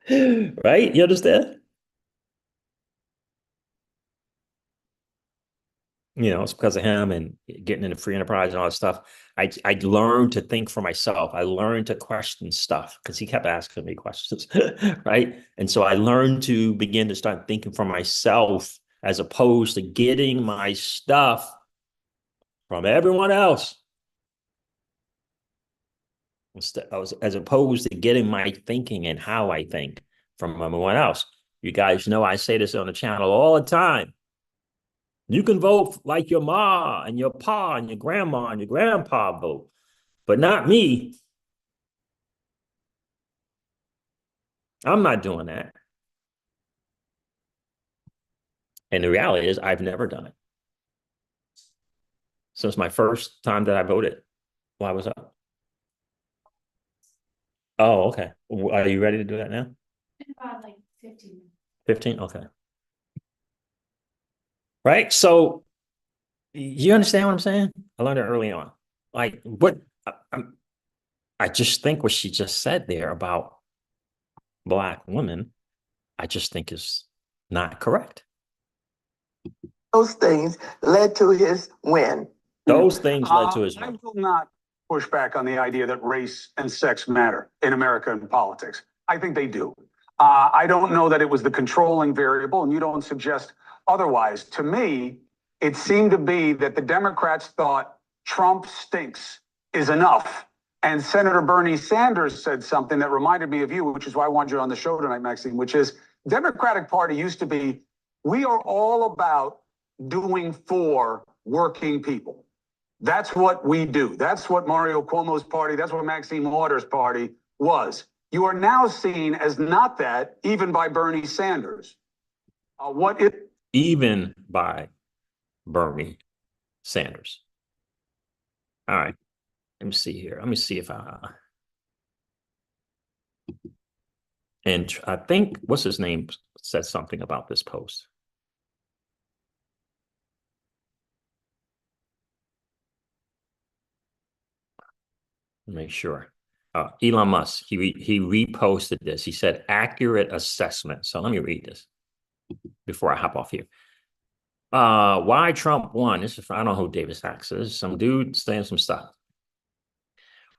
me? Right? You understand? It's because of him and getting into free enterprise and all that stuff. I learned to think for myself. I learned to question stuff because he kept asking me questions, right? And so I learned to begin to start thinking for myself as opposed to getting my stuff from everyone else. As opposed to getting my thinking and how I think from everyone else. You guys know I say this on the channel all the time. You can vote like your ma and your pa and your grandma and your grandpa vote, but not me. I'm not doing that. And the reality is I've never done it. Since my first time that I voted. Why was that? Oh, okay. Are you ready to do that now?
About like 15.
15? Okay. Right? So you understand what I'm saying? I learned it early on. Like I just think what she just said there about Black women, I just think is not correct.
Those things led to his win.
Those things led to his
I
win.
will not push back on the idea that race and sex matter in American politics. I think they do. I don't know that it was the controlling variable, and you don't suggest otherwise. To me, it seemed to be that the Democrats thought Trump stinks is enough. And Senator Bernie Sanders said something that reminded me of you, which is why I wanted you on the show tonight, Maxine, which is Democratic Party used to be, we are all about doing for working people. That's what we do. That's what Mario Cuomo's party, that's what Maxine Waters' party was. You are now seen as not that, even by Bernie Sanders.
Even by Bernie Sanders. All right. Let me see here. Let me see if and I think, what's his name, said something about this post. Make sure. Elon Musk, he reposted this. He said, accurate assessment. So let me read this before I hop off here. Why Trump won. This is, I don't know who David Sachs is. Some dude saying some stuff.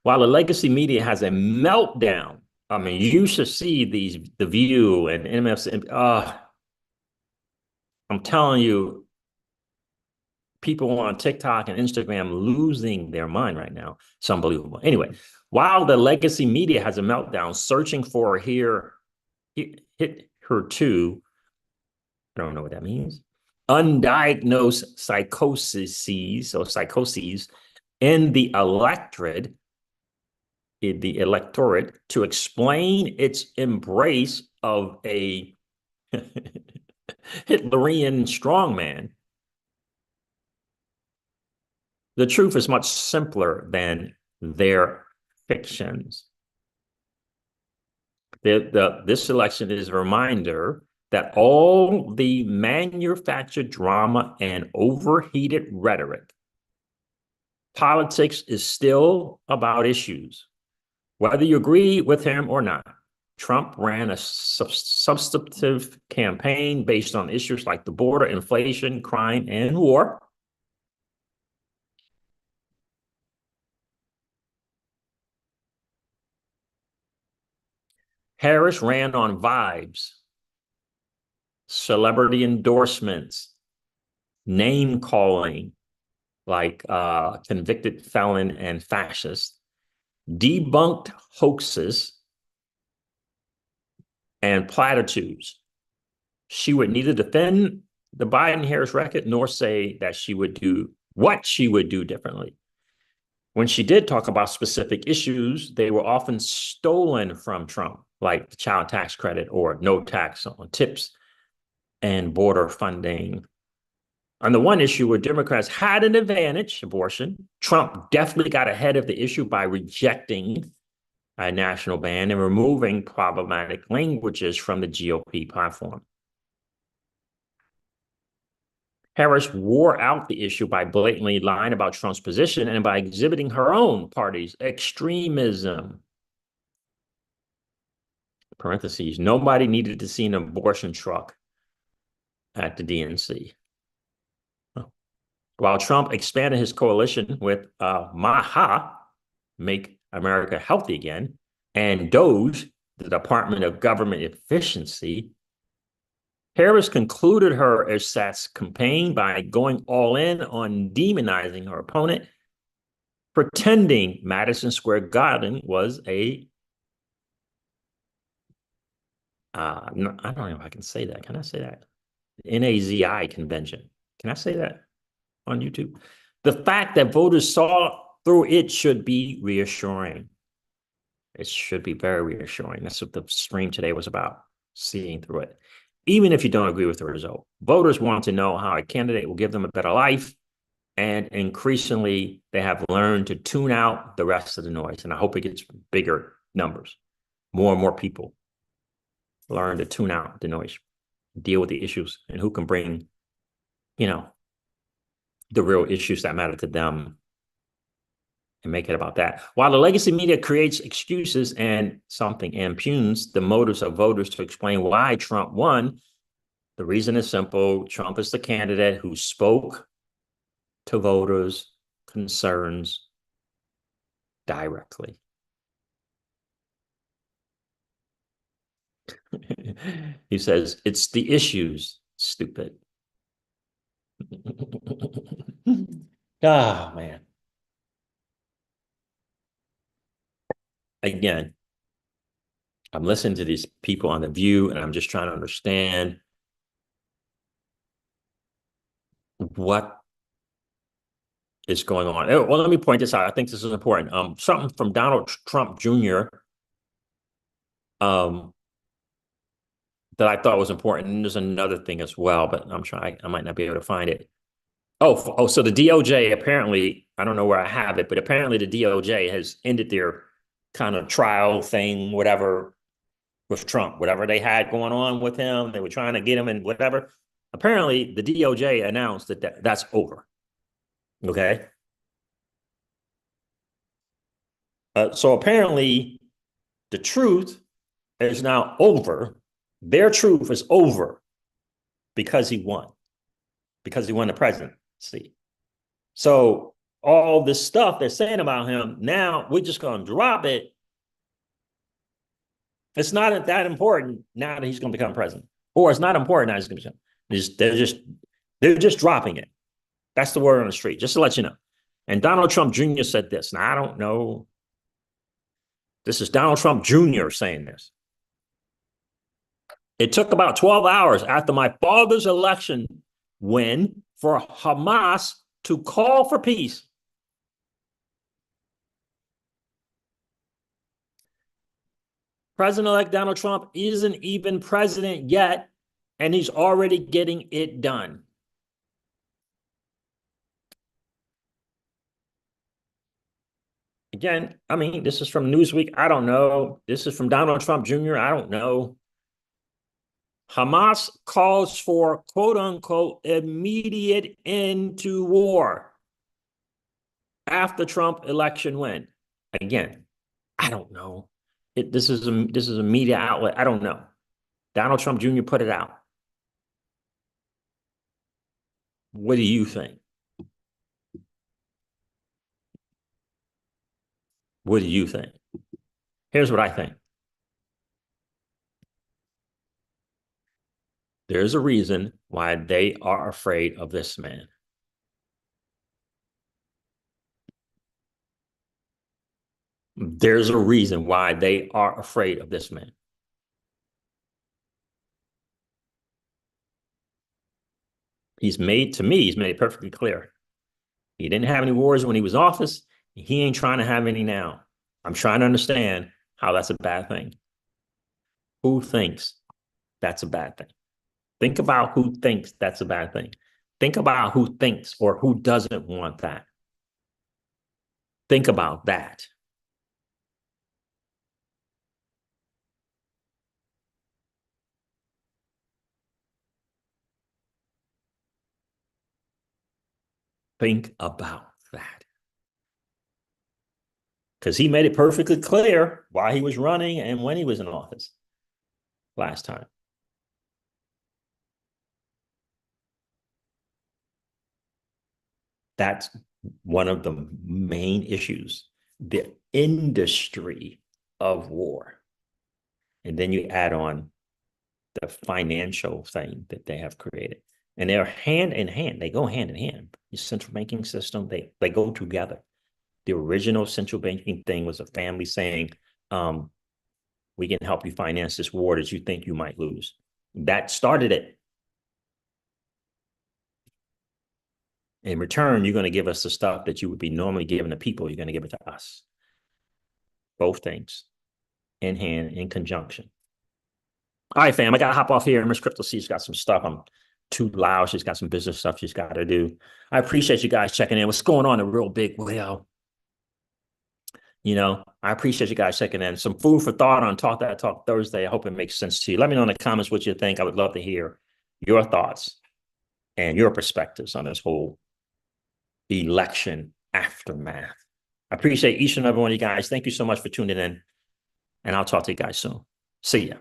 While the legacy media has a meltdown, I mean, you should see The View and MSN. I'm telling you, people on TikTok and Instagram losing their mind right now. It's unbelievable. Anyway, while the legacy media has a meltdown, searching for hit her to, I don't know what that means, undiagnosed psychoses in the electorate to explain its embrace of a Hitlerian strongman. The truth is much simpler than their fictions. This election is a reminder that all the manufactured drama and overheated rhetoric, politics is still about issues. Whether you agree with him or not, Trump ran a substantive campaign based on issues like the border, inflation, crime, and war. Harris ran on vibes, celebrity endorsements, name calling, like convicted felon and fascist, debunked hoaxes, and platitudes. She would neither defend the Biden-Harris record nor say that she would do what she would do differently. When she did talk about specific issues, they were often stolen from Trump, like the child tax credit or no tax on tips and border funding. On the one issue where Democrats had an advantage, abortion, Trump definitely got ahead of the issue by rejecting a national ban and removing problematic languages from the GOP platform. Harris wore out the issue by blatantly lying about Trump's position and by exhibiting her own party's extremism. Parentheses, nobody needed to see an abortion truck at the DNC. While Trump expanded his coalition with MAHA, Make America Healthy Again, and DOGE, the Department of Government Efficiency, Harris concluded her ersatz campaign by going all in on demonizing her opponent, pretending Madison Square Garden was a I don't know if I can say that. Can I say that? NAZI convention. Can I say that on YouTube? The fact that voters saw through it should be reassuring. It should be very reassuring. That's what the stream today was about, seeing through it. Even if you don't agree with the result, voters want to know how a candidate will give them a better life. And increasingly, they have learned to tune out the rest of the noise. And I hope it gets bigger numbers. More and more people learn to tune out the noise, deal with the issues, and who can bring, the real issues that matter to them and make it about that. While the legacy media creates excuses and something impugns the motives of voters to explain why Trump won, the reason is simple. Trump is the candidate who spoke to voters' concerns directly. He says, it's the issues, stupid. Oh, man. Again, I'm listening to these people on The View, and I'm just trying to understand what is going on. Well, let me point this out. I think this is important. Something from Donald Trump Jr. That I thought was important. And there's another thing as well, but I might not be able to find it. So the DOJ apparently, I don't know where I have it, but apparently the DOJ has ended their kind of trial thing, whatever, with Trump, whatever they had going on with him. They were trying to get him and whatever. Apparently the DOJ announced that that's over. Okay. So apparently the truth is now over. Their truth is over because he won the presidency. So all this stuff they're saying about him, now we're just going to drop it. It's not that important now that he's going to become president, or it's not important now he's going to become. They're just dropping it. That's the word on the street, just to let you know. And Donald Trump Jr. said this. Now, I don't know. This is Donald Trump Jr. saying this. It took about 12 hours after my father's election win for Hamas to call for peace. President-elect Donald Trump isn't even president yet, and he's already getting it done. Again, I mean, this is from Newsweek. I don't know. This is from Donald Trump Jr. I don't know. Hamas calls for quote unquote immediate end to war after Trump election win. Again, I don't know. This is a media outlet. I don't know. Donald Trump Jr. put it out. What do you think? What do you think? Here's what I think. There's a reason why they are afraid of this man. There's a reason why they are afraid of this man. He's made it perfectly clear. He didn't have any wars when he was in office. He ain't trying to have any now. I'm trying to understand how that's a bad thing. Who thinks that's a bad thing? Think about who thinks that's a bad thing. Think about who thinks or who doesn't want that. Think about that. Think about that. Because he made it perfectly clear why he was running and when he was in office last time. That's one of the main issues, the industry of war. And then you add on the financial thing that they have created. And they're hand in hand. They go hand in hand. The central banking system, they go together. The original central banking thing was a family saying, we can help you finance this war that you think you might lose. That started it. In return, you're going to give us the stuff that you would be normally giving to people. You're going to give it to us. Both things in hand, in conjunction. All right, fam, I got to hop off here. Miss Crypto C's got some stuff. I'm too loud. She's got some business stuff she's got to do. I appreciate you guys checking in. What's going on in a real big way? You know, I appreciate you guys checking in. Some food for thought on Talk That Talk Thursday. I hope it makes sense to you. Let me know in the comments what you think. I would love to hear your thoughts and your perspectives on this whole election aftermath. I appreciate each and every one of you guys. Thank you so much for tuning in, and I'll talk to you guys soon. See ya.